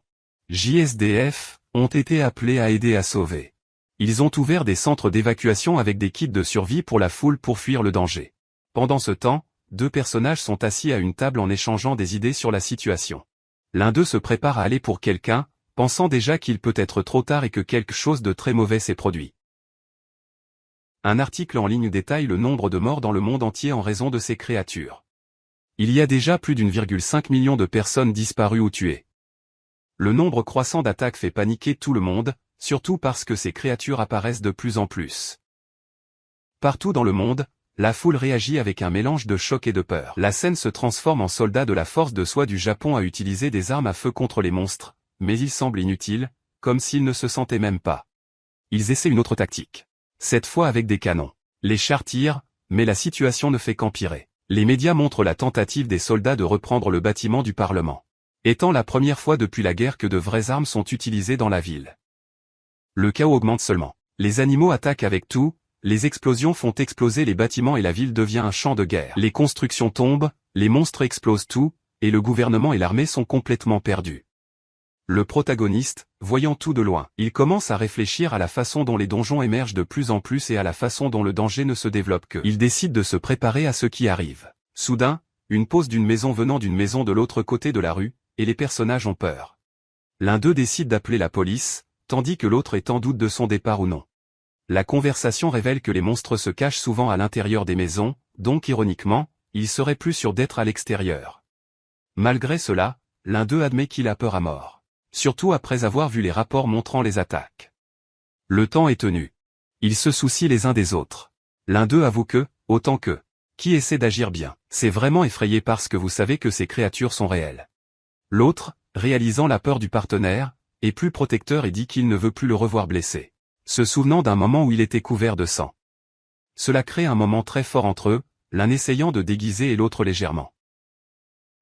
JSDF, ont été appelés à aider à sauver. Ils ont ouvert des centres d'évacuation avec des kits de survie pour la foule pour fuir le danger. Pendant ce temps, 2 personnages sont assis à une table en échangeant des idées sur la situation. L'un d'eux se prépare à aller pour quelqu'un, pensant déjà qu'il peut être trop tard et que quelque chose de très mauvais s'est produit. Un article en ligne détaille le nombre de morts dans le monde entier en raison de ces créatures. Il y a déjà plus d'1,5 million de personnes disparues ou tuées. Le nombre croissant d'attaques fait paniquer tout le monde, surtout parce que ces créatures apparaissent de plus en plus. Partout dans le monde, la foule réagit avec un mélange de choc et de peur. La scène se transforme en soldats de la force de soi du Japon à utiliser des armes à feu contre les monstres, mais ils semblent inutiles, comme s'ils ne se sentaient même pas. Ils essaient une autre tactique. Cette fois avec des canons. Les chars tirent, mais la situation ne fait qu'empirer. Les médias montrent la tentative des soldats de reprendre le bâtiment du Parlement. Étant la première fois depuis la guerre que de vraies armes sont utilisées dans la ville. Le chaos augmente seulement. Les animaux attaquent avec tout, les explosions font exploser les bâtiments et la ville devient un champ de guerre. Les constructions tombent, les monstres explosent tout, et le gouvernement et l'armée sont complètement perdus. Le protagoniste, voyant tout de loin, il commence à réfléchir à la façon dont les donjons émergent de plus en plus et à la façon dont le danger ne se développe que. Il décide de se préparer à ce qui arrive. Soudain, une pause d'une maison venant d'une maison de l'autre côté de la rue, et les personnages ont peur. L'un d'eux décide d'appeler la police, tandis que l'autre est en doute de son départ ou non. La conversation révèle que les monstres se cachent souvent à l'intérieur des maisons, donc ironiquement, il serait plus sûr d'être à l'extérieur. Malgré cela, l'un d'eux admet qu'il a peur à mort. Surtout après avoir vu les rapports montrant les attaques. Le temps est tenu. Ils se soucient les uns des autres. L'un d'eux avoue que, autant que, qui essaie d'agir bien, c'est vraiment effrayé parce que vous savez que ces créatures sont réelles. L'autre, réalisant la peur du partenaire, est plus protecteur et dit qu'il ne veut plus le revoir blessé. Se souvenant d'un moment où il était couvert de sang. Cela crée un moment très fort entre eux, l'un essayant de déguiser et l'autre légèrement.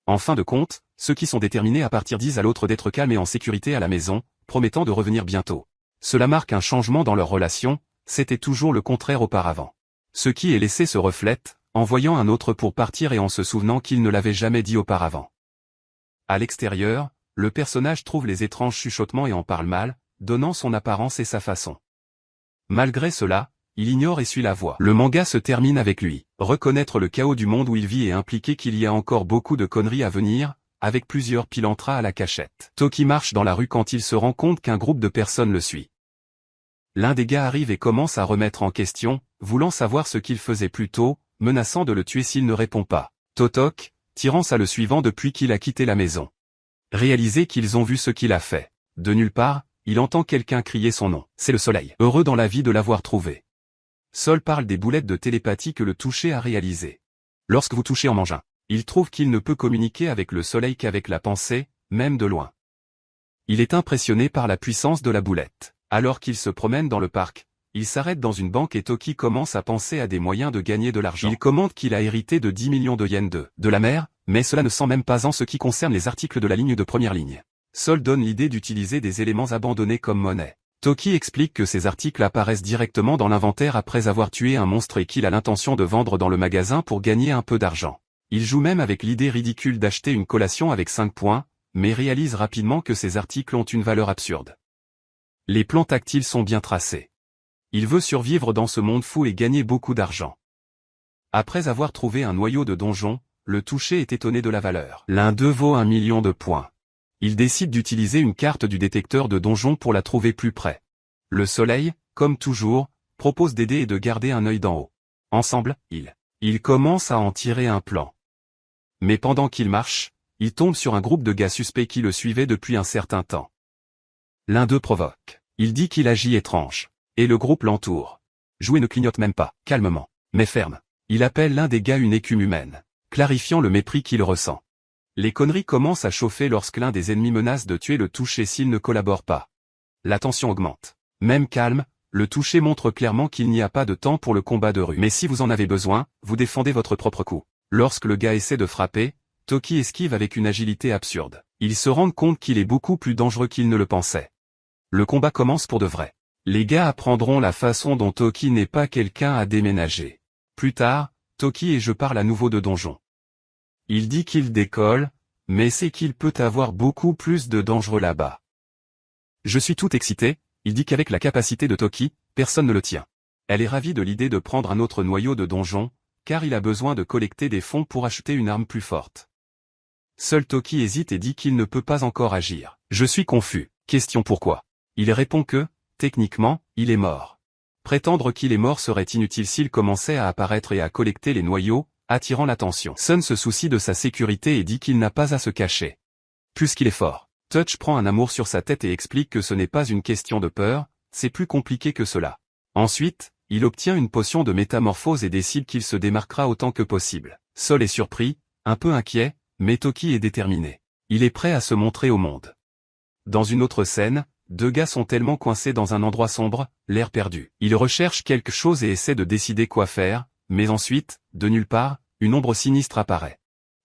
En fin de compte, ceux qui sont déterminés à partir disent à l'autre d'être calme et en sécurité à la maison, promettant de revenir bientôt. Cela marque un changement dans leur relation, c'était toujours le contraire auparavant. Ce qui est laissé se reflète, en voyant un autre pour partir et en se souvenant qu'il ne l'avait jamais dit auparavant. À l'extérieur, le personnage trouve les étranges chuchotements et en parle mal, donnant son apparence et sa façon. Malgré cela, il ignore et suit la voie. Le manga se termine avec lui. Reconnaître le chaos du monde où il vit et impliquer qu'il y a encore beaucoup de conneries à venir, avec plusieurs pilantras à la cachette. Toki marche dans la rue quand il se rend compte qu'un groupe de personnes le suit. L'un des gars arrive et commence à remettre en question, voulant savoir ce qu'il faisait plus tôt, menaçant de le tuer s'il ne répond pas. Totok, tirant ça le suivant depuis qu'il a quitté la maison. Réaliser qu'ils ont vu ce qu'il a fait. De nulle part, il entend quelqu'un crier son nom. C'est le soleil. Heureux dans la vie de l'avoir trouvé. Sol parle des boulettes de télépathie que le toucher a réalisées. Lorsque vous touchez en mangeant, il trouve qu'il ne peut communiquer avec le soleil qu'avec la pensée, même de loin. Il est impressionné par la puissance de la boulette. Alors qu'il se promène dans le parc, il s'arrête dans une banque et Toki commence à penser à des moyens de gagner de l'argent. Il commente qu'il a hérité de 10 millions de yens de la mère, mais cela ne sent même pas en ce qui concerne les articles de la ligne de première ligne. Sol donne l'idée d'utiliser des éléments abandonnés comme monnaie. Toki explique que ces articles apparaissent directement dans l'inventaire après avoir tué un monstre et qu'il a l'intention de vendre dans le magasin pour gagner un peu d'argent. Il joue même avec l'idée ridicule d'acheter une collation avec 5 points, mais réalise rapidement que ces articles ont une valeur absurde. Les plans tactiles sont bien tracés. Il veut survivre dans ce monde fou et gagner beaucoup d'argent. Après avoir trouvé un noyau de donjon, le toucher est étonné de la valeur. L'un d'eux vaut 1 million de points. Il décide d'utiliser une carte du détecteur de donjon pour la trouver plus près. Le soleil, comme toujours, propose d'aider et de garder un œil d'en haut. Ensemble, ils commencent à en tirer un plan. Mais pendant qu'il marche, il tombe sur un groupe de gars suspects qui le suivaient depuis un certain temps. L'un d'eux provoque. Il dit qu'il agit étrange. Et le groupe l'entoure. Jouer ne clignote même pas, calmement, mais ferme. Il appelle l'un des gars une écume humaine, clarifiant le mépris qu'il ressent. Les conneries commencent à chauffer lorsque l'un des ennemis menace de tuer le toucher s'il ne collabore pas. La tension augmente. Même calme, le toucher montre clairement qu'il n'y a pas de temps pour le combat de rue. Mais si vous en avez besoin, vous défendez votre propre coup. Lorsque le gars essaie de frapper, Toki esquive avec une agilité absurde. Ils se rendent compte qu'il est beaucoup plus dangereux qu'ils ne le pensaient. Le combat commence pour de vrai. Les gars apprendront la façon dont Toki n'est pas quelqu'un à déménager. Plus tard, Toki et je parle à nouveau de donjon. Il dit qu'il décolle, mais c'est qu'il peut avoir beaucoup plus de dangereux là-bas. Je suis tout excité, il dit qu'avec la capacité de Toki, personne ne le tient. Elle est ravie de l'idée de prendre un autre noyau de donjon, car il a besoin de collecter des fonds pour acheter une arme plus forte. Seul Toki hésite et dit qu'il ne peut pas encore agir. Je suis confus. Question pourquoi? Il répond que, techniquement, il est mort. Prétendre qu'il est mort serait inutile s'il commençait à apparaître et à collecter les noyaux, attirant l'attention. Sun se soucie de sa sécurité et dit qu'il n'a pas à se cacher. Puisqu'il est fort. Touch prend un amour sur sa tête et explique que ce n'est pas une question de peur, c'est plus compliqué que cela. Ensuite, il obtient une potion de métamorphose et décide qu'il se démarquera autant que possible. Sol est surpris, un peu inquiet, mais Toki est déterminé. Il est prêt à se montrer au monde. Dans une autre scène, deux gars sont tellement coincés dans un endroit sombre, l'air perdu. Ils recherchent quelque chose et essaient de décider quoi faire, mais ensuite, de nulle part, une ombre sinistre apparaît.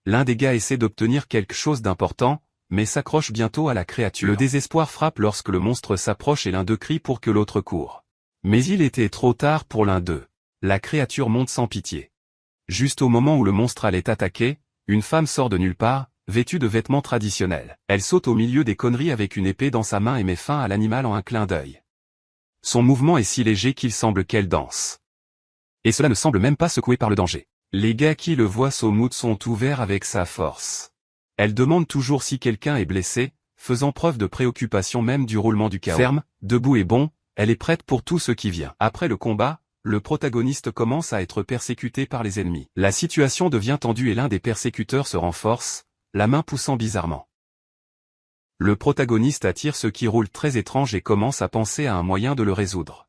L'un des gars essaie d'obtenir quelque chose d'important, mais s'accroche bientôt à la créature. Le désespoir frappe lorsque le monstre s'approche et l'un d'eux crie pour que l'autre court. Mais il était trop tard pour l'un d'eux. La créature monte sans pitié. Juste au moment où le monstre allait attaquer, une femme sort de nulle part, vêtue de vêtements traditionnels. Elle saute au milieu des conneries avec une épée dans sa main et met fin à l'animal en un clin d'œil. Son mouvement est si léger qu'il semble qu'elle danse. Et cela ne semble même pas secoué par le danger. Les gars qui le voient s'émoutent sont ouverts avec sa force. Elle demande toujours si quelqu'un est blessé, faisant preuve de préoccupation même du roulement du chaos. Ferme, debout et bon, elle est prête pour tout ce qui vient. Après le combat, le protagoniste commence à être persécuté par les ennemis. La situation devient tendue et l'un des persécuteurs se renforce, la main poussant bizarrement. Le protagoniste attire ce qui roule très étrange et commence à penser à un moyen de le résoudre.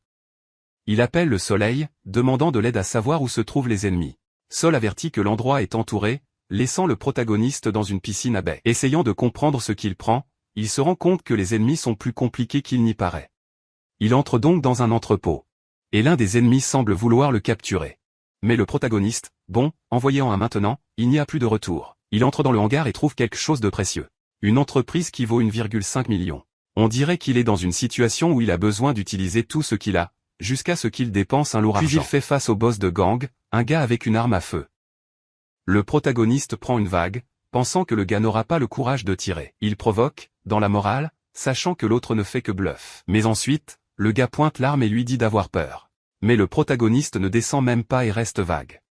Il appelle le soleil, demandant de l'aide à savoir où se trouvent les ennemis. Sol avertit que l'endroit est entouré, laissant le protagoniste dans une piscine à baies. Essayant de comprendre ce qu'il prend, il se rend compte que les ennemis sont plus compliqués qu'il n'y paraît. Il entre donc dans un entrepôt. Et l'un des ennemis semble vouloir le capturer. Mais le protagoniste, bon, en voyant un maintenant, il n'y a plus de retour. Il entre dans le hangar et trouve quelque chose de précieux. Une entreprise qui vaut 1,5 million. On dirait qu'il est dans une situation où il a besoin d'utiliser tout ce qu'il a, jusqu'à ce qu'il dépense un lourd argent. Puis il fait face au boss de gang, un gars avec une arme à feu. Le protagoniste prend une vague, pensant que le gars n'aura pas le courage de tirer. Il provoque, dans la morale, sachant que l'autre ne fait que bluff. Mais ensuite, le gars pointe l'arme et lui dit d'avoir peur. Mais le protagoniste ne descend même pas et reste vague.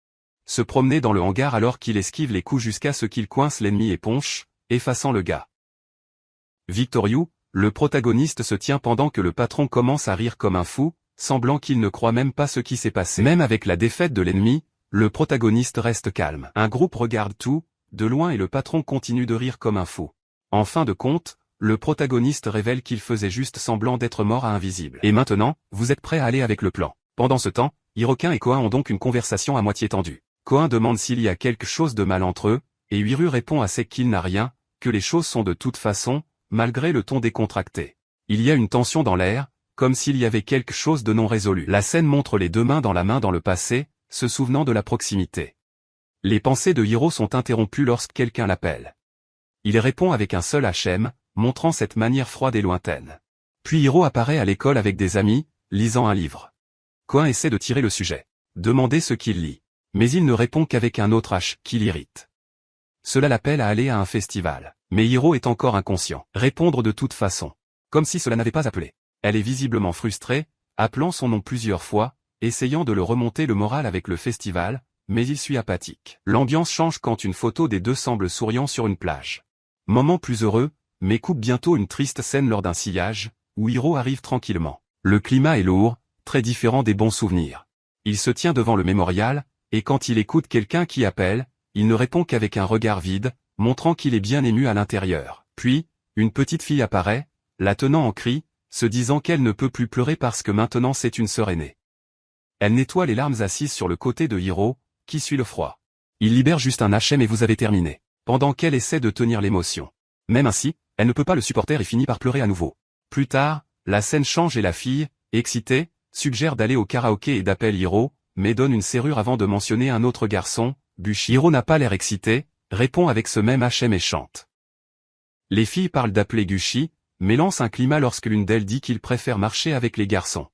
Se promener dans le hangar alors qu'il esquive les coups jusqu'à ce qu'il coince l'ennemi et ponche, effaçant le gars. Victorieux, le protagoniste se tient pendant que le patron commence à rire comme un fou, semblant qu'il ne croit même pas ce qui s'est passé. Même avec la défaite de l'ennemi, le protagoniste reste calme. Un groupe regarde tout, de loin et le patron continue de rire comme un fou. En fin de compte, le protagoniste révèle qu'il faisait juste semblant d'être mort à invisible. Et maintenant, vous êtes prêts à aller avec le plan. Pendant ce temps, Hirokin et Koin ont donc une conversation à moitié tendue. Koin demande s'il y a quelque chose de mal entre eux, et Uiru répond à sec qu'il n'a rien, que les choses sont de toute façon, malgré le ton décontracté. Il y a une tension dans l'air, comme s'il y avait quelque chose de non résolu. La scène montre les deux mains dans la main dans le passé, se souvenant de la proximité. Les pensées de Hiro sont interrompues lorsque quelqu'un l'appelle. Il répond avec un seul HM, montrant cette manière froide et lointaine. Puis Hiro apparaît à l'école avec des amis, lisant un livre. Koin essaie de tirer le sujet. Demander ce qu'il lit. Mais il ne répond qu'avec un autre H qui l'irrite. Cela l'appelle à aller à un festival. Mais Hiro est encore inconscient. Répondre de toute façon. Comme si cela n'avait pas appelé. Elle est visiblement frustrée, appelant son nom plusieurs fois, essayant de le remonter le moral avec le festival, mais il suit apathique. L'ambiance change quand une photo des deux semble souriant sur une plage. Moment plus heureux, mais coupe bientôt une triste scène lors d'un sillage, où Hiro arrive tranquillement. Le climat est lourd, très différent des bons souvenirs. Il se tient devant le mémorial, et quand il écoute quelqu'un qui appelle, il ne répond qu'avec un regard vide, montrant qu'il est bien ému à l'intérieur. Puis, une petite fille apparaît, la tenant en cri, se disant qu'elle ne peut plus pleurer parce que maintenant c'est une sœur aînée. Elle nettoie les larmes assises sur le côté de Hiro, qui suit le froid. Il libère juste un HM et vous avez terminé. Pendant qu'elle essaie de tenir l'émotion. Même ainsi, elle ne peut pas le supporter et finit par pleurer à nouveau. Plus tard, la scène change et la fille, excitée, suggère d'aller au karaoké et d'appelle Hiro, mais donne une serrure avant de mentionner un autre garçon, Bushi. Hiro n'a pas l'air excité, répond avec ce même HM et chante. Les filles parlent d'appeler Gushi, mais lancent un climat lorsque l'une d'elles dit qu'il préfère marcher avec les garçons.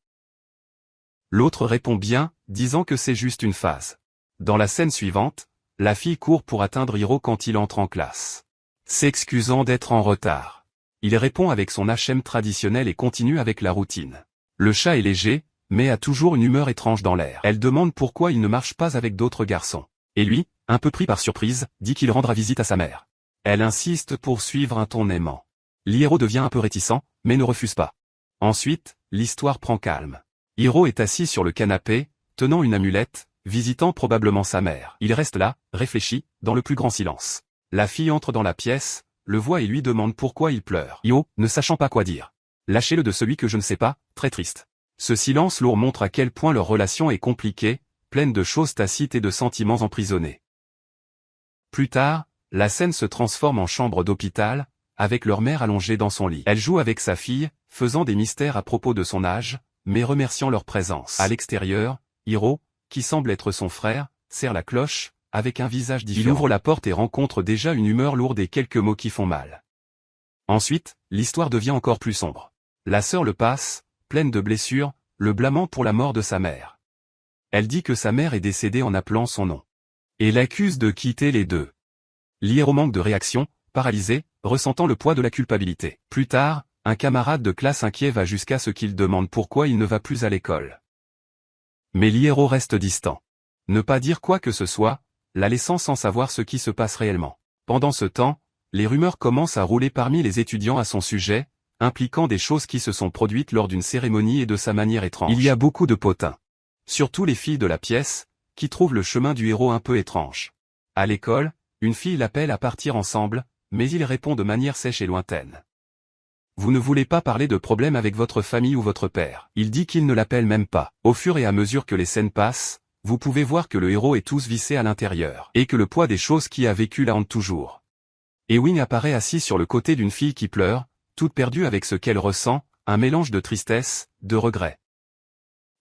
L'autre répond bien, disant que c'est juste une phase. Dans la scène suivante, la fille court pour atteindre Hiro quand il entre en classe. S'excusant d'être en retard. Il répond avec son HM traditionnel et continue avec la routine. Le chat est léger, mais a toujours une humeur étrange dans l'air. Elle demande pourquoi il ne marche pas avec d'autres garçons. Et lui, un peu pris par surprise, dit qu'il rendra visite à sa mère. Elle insiste pour suivre un ton aimant. Hiro devient un peu réticent, mais ne refuse pas. Ensuite, l'histoire prend calme. Hiro est assis sur le canapé, tenant une amulette, visitant probablement sa mère. Il reste là, réfléchi, dans le plus grand silence. La fille entre dans la pièce, le voit et lui demande pourquoi il pleure. Hiro, ne sachant pas quoi dire. Lâchez-le de celui que je ne sais pas, très triste. Ce silence lourd montre à quel point leur relation est compliquée, pleine de choses tacites et de sentiments emprisonnés. Plus tard, la scène se transforme en chambre d'hôpital, avec leur mère allongée dans son lit. Elle joue avec sa fille, faisant des mystères à propos de son âge, mais remerciant leur présence. À l'extérieur, Hiro, qui semble être son frère, serre la cloche, avec un visage différent. Il ouvre la porte et rencontre déjà une humeur lourde et quelques mots qui font mal. Ensuite, l'histoire devient encore plus sombre. La sœur le passe, pleine de blessures, le blâmant pour la mort de sa mère. Elle dit que sa mère est décédée en appelant son nom. Et l'accuse de quitter les deux. Hiro manque de réaction, paralysé, ressentant le poids de la culpabilité. Plus tard, un camarade de classe inquiet va jusqu'à ce qu'il demande pourquoi il ne va plus à l'école. Mais Hiro reste distant. Ne pas dire quoi que ce soit, la laissant sans savoir ce qui se passe réellement. Pendant ce temps, les rumeurs commencent à rouler parmi les étudiants à son sujet, impliquant des choses qui se sont produites lors d'une cérémonie et de sa manière étrange. Il y a beaucoup de potins. Surtout les filles de la pièce, qui trouvent le chemin du héros un peu étrange. À l'école, une fille l'appelle à partir ensemble, mais il répond de manière sèche et lointaine. Vous ne voulez pas parler de problèmes avec votre famille ou votre père. Il dit qu'il ne l'appelle même pas. Au fur et à mesure que les scènes passent, vous pouvez voir que le héros est tous vissé à l'intérieur, et que le poids des choses qu'il a vécues la hante toujours. Ewing apparaît assis sur le côté d'une fille qui pleure, toute perdue avec ce qu'elle ressent, un mélange de tristesse, de regret.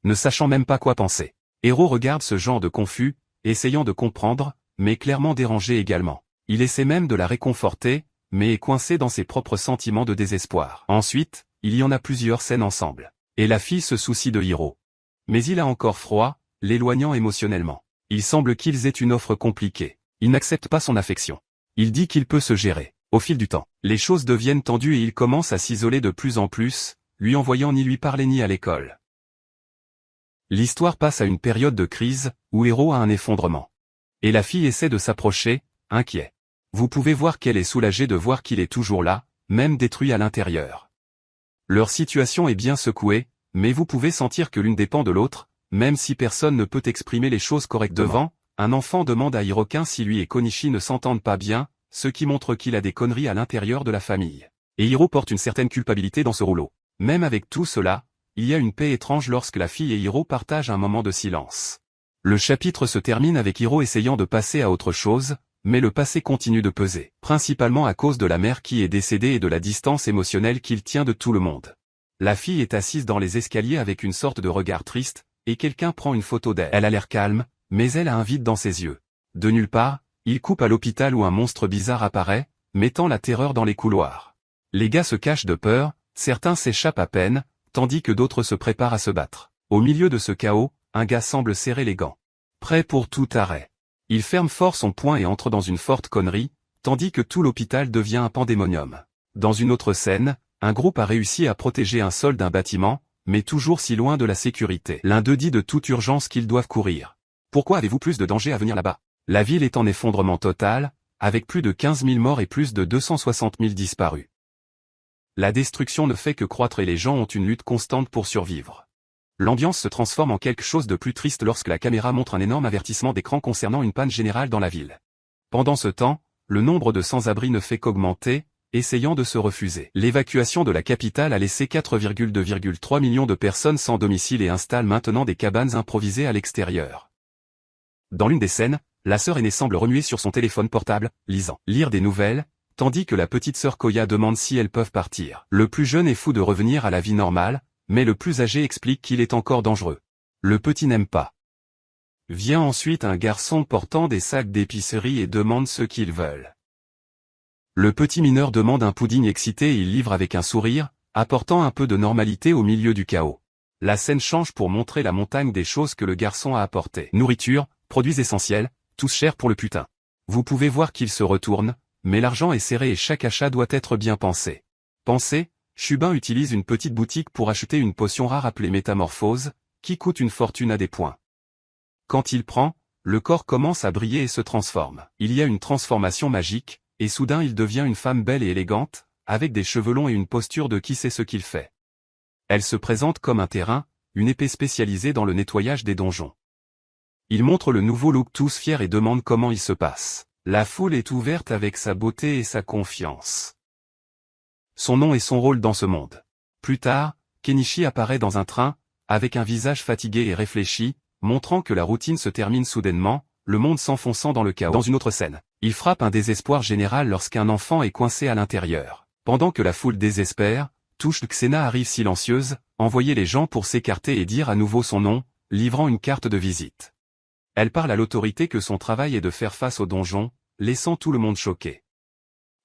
Ne sachant même pas quoi penser. Hiro regarde ce genre de confus, essayant de comprendre, mais clairement dérangé également. Il essaie même de la réconforter, mais est coincé dans ses propres sentiments de désespoir. Ensuite, il y en a plusieurs scènes ensemble. Et la fille se soucie de Hiro. Mais il a encore froid, l'éloignant émotionnellement. Il semble qu'ils aient une offre compliquée. Il n'accepte pas son affection. Il dit qu'il peut se gérer. Au fil du temps, les choses deviennent tendues et il commence à s'isoler de plus en plus, lui envoyant ni lui parler ni à l'école. L'histoire passe à une période de crise, où Hiro a un effondrement. Et la fille essaie de s'approcher, inquiet. Vous pouvez voir qu'elle est soulagée de voir qu'il est toujours là, même détruit à l'intérieur. Leur situation est bien secouée, mais vous pouvez sentir que l'une dépend de l'autre, même si personne ne peut exprimer les choses correctement. Devant, un enfant demande à Hirokin si lui et Konishi ne s'entendent pas bien, ce qui montre qu'il a des conneries à l'intérieur de la famille. Et Hiro porte une certaine culpabilité dans ce rouleau. Même avec tout cela, il y a une paix étrange lorsque la fille et Hiro partagent un moment de silence. Le chapitre se termine avec Hiro essayant de passer à autre chose, mais le passé continue de peser, principalement à cause de la mère qui est décédée et de la distance émotionnelle qu'il tient de tout le monde. La fille est assise dans les escaliers avec une sorte de regard triste, et quelqu'un prend une photo d'elle. Elle a l'air calme, mais elle a un vide dans ses yeux. De nulle part, il coupe à l'hôpital où un monstre bizarre apparaît, mettant la terreur dans les couloirs. Les gars se cachent de peur, certains s'échappent à peine, tandis que d'autres se préparent à se battre. Au milieu de ce chaos, un gars semble serrer les gants. Prêt pour tout arrêt. Il ferme fort son poing et entre dans une forte connerie, tandis que tout l'hôpital devient un pandémonium. Dans une autre scène, un groupe a réussi à protéger un sol d'un bâtiment, mais toujours si loin de la sécurité. L'un d'eux dit de toute urgence qu'ils doivent courir. Pourquoi avez-vous plus de danger à venir là-bas? La ville est en effondrement total, avec plus de 15 000 morts et plus de 260 000 disparus. La destruction ne fait que croître et les gens ont une lutte constante pour survivre. L'ambiance se transforme en quelque chose de plus triste lorsque la caméra montre un énorme avertissement d'écran concernant une panne générale dans la ville. Pendant ce temps, le nombre de sans-abri ne fait qu'augmenter, essayant de se refuser. L'évacuation de la capitale a laissé 4,2,3 millions de personnes sans domicile et installe maintenant des cabanes improvisées à l'extérieur. Dans l'une des scènes, la sœur aînée semble remuer sur son téléphone portable, lire des nouvelles, tandis que la petite sœur Koya demande si elles peuvent partir. Le plus jeune est fou de revenir à la vie normale, mais le plus âgé explique qu'il est encore dangereux. Le petit n'aime pas. Vient ensuite un garçon portant des sacs d'épicerie et demande ce qu'ils veulent. Le petit mineur demande un pudding excité et il livre avec un sourire, apportant un peu de normalité au milieu du chaos. La scène change pour montrer la montagne des choses que le garçon a apportées. Nourriture, produits essentiels, tous chers pour le putain. Vous pouvez voir qu'il se retourne, mais l'argent est serré et chaque achat doit être bien pensé. Pensez, Shubin utilise une petite boutique pour acheter une potion rare appelée Métamorphose, qui coûte une fortune à des points. Quand il prend, le corps commence à briller et se transforme. Il y a une transformation magique, et soudain il devient une femme belle et élégante, avec des cheveux longs et une posture de qui sait ce qu'il fait. Elle se présente comme un terrain, une épée spécialisée dans le nettoyage des donjons. Il montre le nouveau look tous fiers et demande comment il se passe. La foule est ouverte avec sa beauté et sa confiance. Son nom et son rôle dans ce monde. Plus tard, Kenichi apparaît dans un train, avec un visage fatigué et réfléchi, montrant que la routine se termine soudainement, le monde s'enfonçant dans le chaos. Dans une autre scène, il frappe un désespoir général lorsqu'un enfant est coincé à l'intérieur. Pendant que la foule désespère, Xena arrive silencieuse, envoyer les gens pour s'écarter et dire à nouveau son nom, livrant une carte de visite. Elle parle à l'autorité que son travail est de faire face au donjon, laissant tout le monde choqué.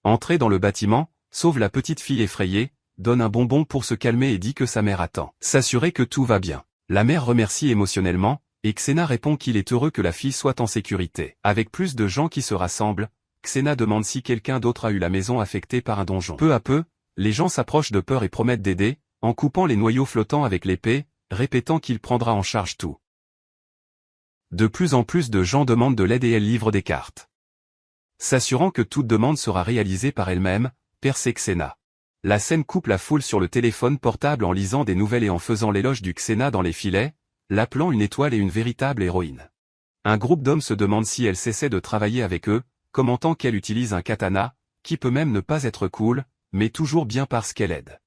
Entrée dans le bâtiment, sauve la petite fille effrayée, donne un bonbon pour se calmer et dit que sa mère attend. S'assurer que tout va bien. La mère remercie émotionnellement, et Xena répond qu'il est heureux que la fille soit en sécurité. Avec plus de gens qui se rassemblent, Xena demande si quelqu'un d'autre a eu la maison affectée par un donjon. Peu à peu, les gens s'approchent de peur et promettent d'aider, en coupant les noyaux flottants avec l'épée, répétant qu'il prendra en charge tout. De plus en plus de gens demandent de l'aide et elle livre des cartes. S'assurant que toute demande sera réalisée par elle-même, perçait Xena. La scène coupe la foule sur le téléphone portable en lisant des nouvelles et en faisant l'éloge du Xena dans les filets, l'appelant une étoile et une véritable héroïne. Un groupe d'hommes se demande si elle cessait de travailler avec eux, commentant qu'elle utilise un katana, qui peut même ne pas être cool, mais toujours bien parce qu'elle aide.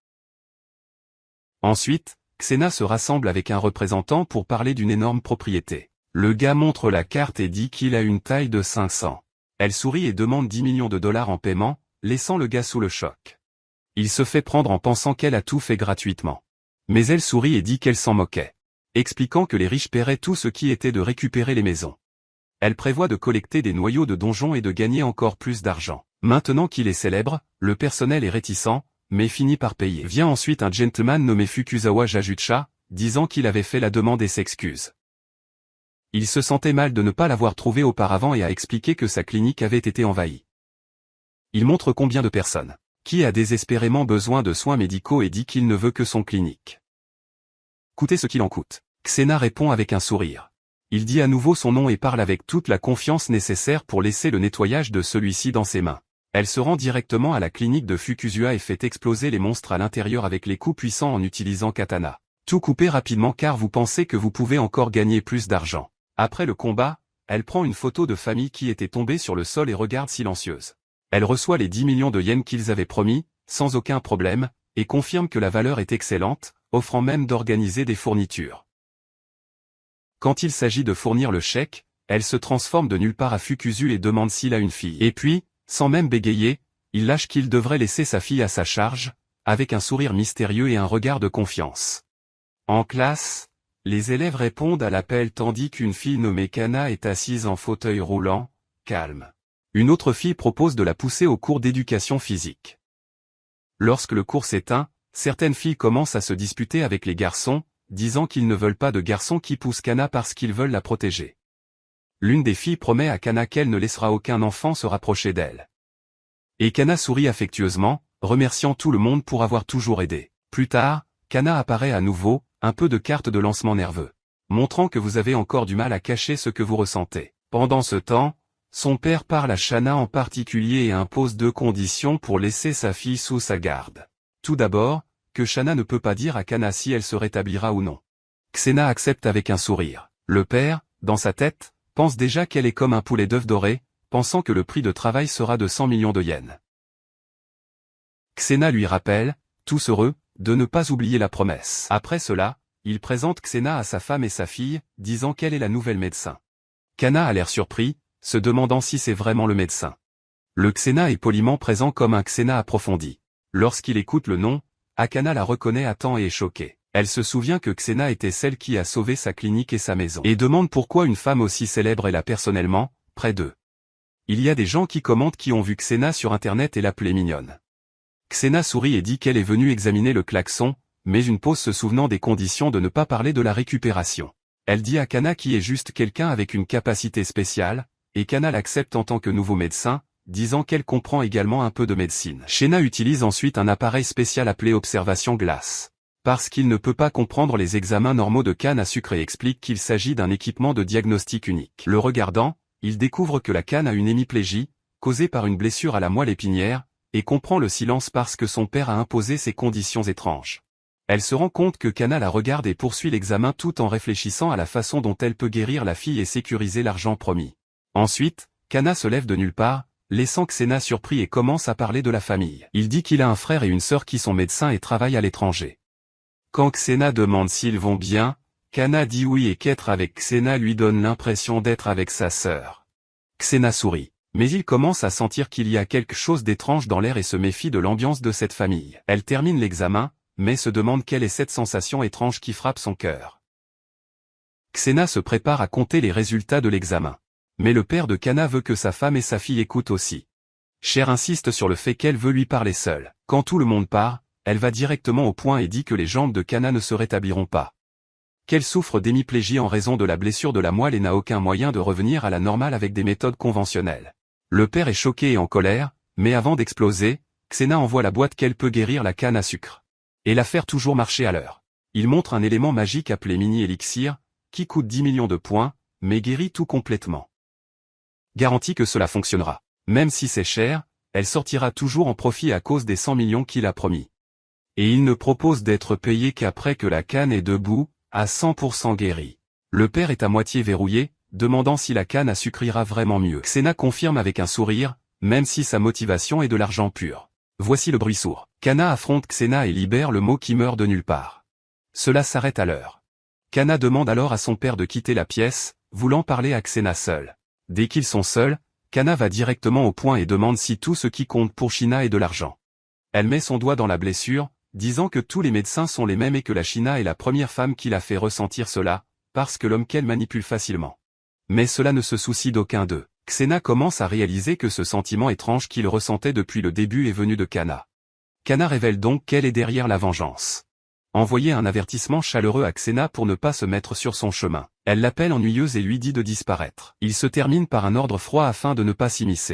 Ensuite, Xena se rassemble avec un représentant pour parler d'une énorme propriété. Le gars montre la carte et dit qu'il a une taille de 500. Elle sourit et demande 10 millions de dollars en paiement, laissant le gars sous le choc. Il se fait prendre en pensant qu'elle a tout fait gratuitement. Mais elle sourit et dit qu'elle s'en moquait, expliquant que les riches paieraient tout ce qui était de récupérer les maisons. Elle prévoit de collecter des noyaux de donjons et de gagner encore plus d'argent. Maintenant qu'il est célèbre, le personnel est réticent, mais finit par payer. Vient ensuite un gentleman nommé Fukuzawa Jajutcha, disant qu'il avait fait la demande et s'excuse. Il se sentait mal de ne pas l'avoir trouvé auparavant et a expliqué que sa clinique avait été envahie. Il montre combien de personnes qui a désespérément besoin de soins médicaux et dit qu'il ne veut que son clinique. Coûtez ce qu'il en coûte. Xena répond avec un sourire. Il dit à nouveau son nom et parle avec toute la confiance nécessaire pour laisser le nettoyage de celui-ci dans ses mains. Elle se rend directement à la clinique de Fukuzawa et fait exploser les monstres à l'intérieur avec les coups puissants en utilisant katana. Tout couper rapidement car vous pensez que vous pouvez encore gagner plus d'argent. Après le combat, elle prend une photo de famille qui était tombée sur le sol et regarde silencieuse. Elle reçoit les 10 millions de yens qu'ils avaient promis, sans aucun problème, et confirme que la valeur est excellente, offrant même d'organiser des fournitures. Quand il s'agit de fournir le chèque, elle se transforme de nulle part à Fukuzawa et demande s'il a une fille. Et puis, sans même bégayer, il lâche qu'il devrait laisser sa fille à sa charge, avec un sourire mystérieux et un regard de confiance. En classe, les élèves répondent à l'appel tandis qu'une fille nommée Kana est assise en fauteuil roulant, calme. Une autre fille propose de la pousser au cours d'éducation physique. Lorsque le cours s'éteint, certaines filles commencent à se disputer avec les garçons, disant qu'ils ne veulent pas de garçons qui poussent Kana parce qu'ils veulent la protéger. L'une des filles promet à Kana qu'elle ne laissera aucun enfant se rapprocher d'elle. Et Kana sourit affectueusement, remerciant tout le monde pour avoir toujours aidé. Plus tard, Kana apparaît à nouveau, un peu de carte de lancement nerveux, montrant que vous avez encore du mal à cacher ce que vous ressentez. Pendant ce temps, son père parle à Shana en particulier et impose 2 conditions pour laisser sa fille sous sa garde. Tout d'abord, que Shana ne peut pas dire à Kana si elle se rétablira ou non. Xena accepte avec un sourire. Le père, dans sa tête, pense déjà qu'elle est comme un poulet d'œuf doré, pensant que le prix de travail sera de 100 millions de yens. Xena lui rappelle, tous heureux, de ne pas oublier la promesse. Après cela, il présente Xena à sa femme et sa fille, disant qu'elle est la nouvelle médecin. Kana a l'air surpris, se demandant si c'est vraiment le médecin. Le Xena est poliment présent comme un Xena approfondi. Lorsqu'il écoute le nom, Akana la reconnaît à temps et est choquée. Elle se souvient que Xena était celle qui a sauvé sa clinique et sa maison. Et demande pourquoi une femme aussi célèbre est là personnellement, près d'eux. Il y a des gens qui commentent qui ont vu Xena sur internet et l'appelaient mignonne. Xena sourit et dit qu'elle est venue examiner le klaxon, mais une pause se souvenant des conditions de ne pas parler de la récupération. Elle dit à Kana qui est juste quelqu'un avec une capacité spéciale, et Kana l'accepte en tant que nouveau médecin, disant qu'elle comprend également un peu de médecine. Shena utilise ensuite un appareil spécial appelé observation glace. Parce qu'il ne peut pas comprendre les examens normaux de canne à sucre et explique qu'il s'agit d'un équipement de diagnostic unique. Le regardant, il découvre que la canne a une hémiplégie, causée par une blessure à la moelle épinière, et comprend le silence parce que son père a imposé ces conditions étranges. Elle se rend compte que Kana la regarde et poursuit l'examen tout en réfléchissant à la façon dont elle peut guérir la fille et sécuriser l'argent promis. Ensuite, Kana se lève de nulle part, laissant Xena surpris et commence à parler de la famille. Il dit qu'il a un frère et une sœur qui sont médecins et travaillent à l'étranger. Quand Xena demande s'ils vont bien, Kana dit oui et qu'être avec Xena lui donne l'impression d'être avec sa sœur. Xena sourit. Mais il commence à sentir qu'il y a quelque chose d'étrange dans l'air et se méfie de l'ambiance de cette famille. Elle termine l'examen, mais se demande quelle est cette sensation étrange qui frappe son cœur. Xena se prépare à compter les résultats de l'examen. Mais le père de Kana veut que sa femme et sa fille écoutent aussi. Cher insiste sur le fait qu'elle veut lui parler seule. Quand tout le monde part, elle va directement au point et dit que les jambes de Kana ne se rétabliront pas. Qu'elle souffre d'hémiplégie en raison de la blessure de la moelle et n'a aucun moyen de revenir à la normale avec des méthodes conventionnelles. Le père est choqué et en colère, mais avant d'exploser, Xena envoie la boîte qu'elle peut guérir la canne à sucre. Et la faire toujours marcher à l'heure. Il montre un élément magique appelé mini-élixir, qui coûte 10 millions de points, mais guérit tout complètement. Garantie que cela fonctionnera. Même si c'est cher, elle sortira toujours en profit à cause des 100 millions qu'il a promis. Et il ne propose d'être payé qu'après que la canne est debout, à 100% guérie. Le père est à moitié verrouillé, demandant si la canne à sucre ira vraiment mieux. Xena confirme avec un sourire, même si sa motivation est de l'argent pur. Voici le bruit sourd. Kana affronte Xena et libère le mot qui meurt de nulle part. Cela s'arrête à l'heure. Kana demande alors à son père de quitter la pièce, voulant parler à Xena seul. Dès qu'ils sont seuls, Kana va directement au point et demande si tout ce qui compte pour China est de l'argent. Elle met son doigt dans la blessure, disant que tous les médecins sont les mêmes et que la China est la première femme qui l'a fait ressentir cela, parce que l'homme qu'elle manipule facilement. Mais cela ne se soucie d'aucun d'eux. Xena commence à réaliser que ce sentiment étrange qu'il ressentait depuis le début est venu de Kana. Kana révèle donc qu'elle est derrière la vengeance. Envoyer un avertissement chaleureux à Xena pour ne pas se mettre sur son chemin. Elle l'appelle ennuyeuse et lui dit de disparaître. Il se termine par un ordre froid afin de ne pas s'immiscer.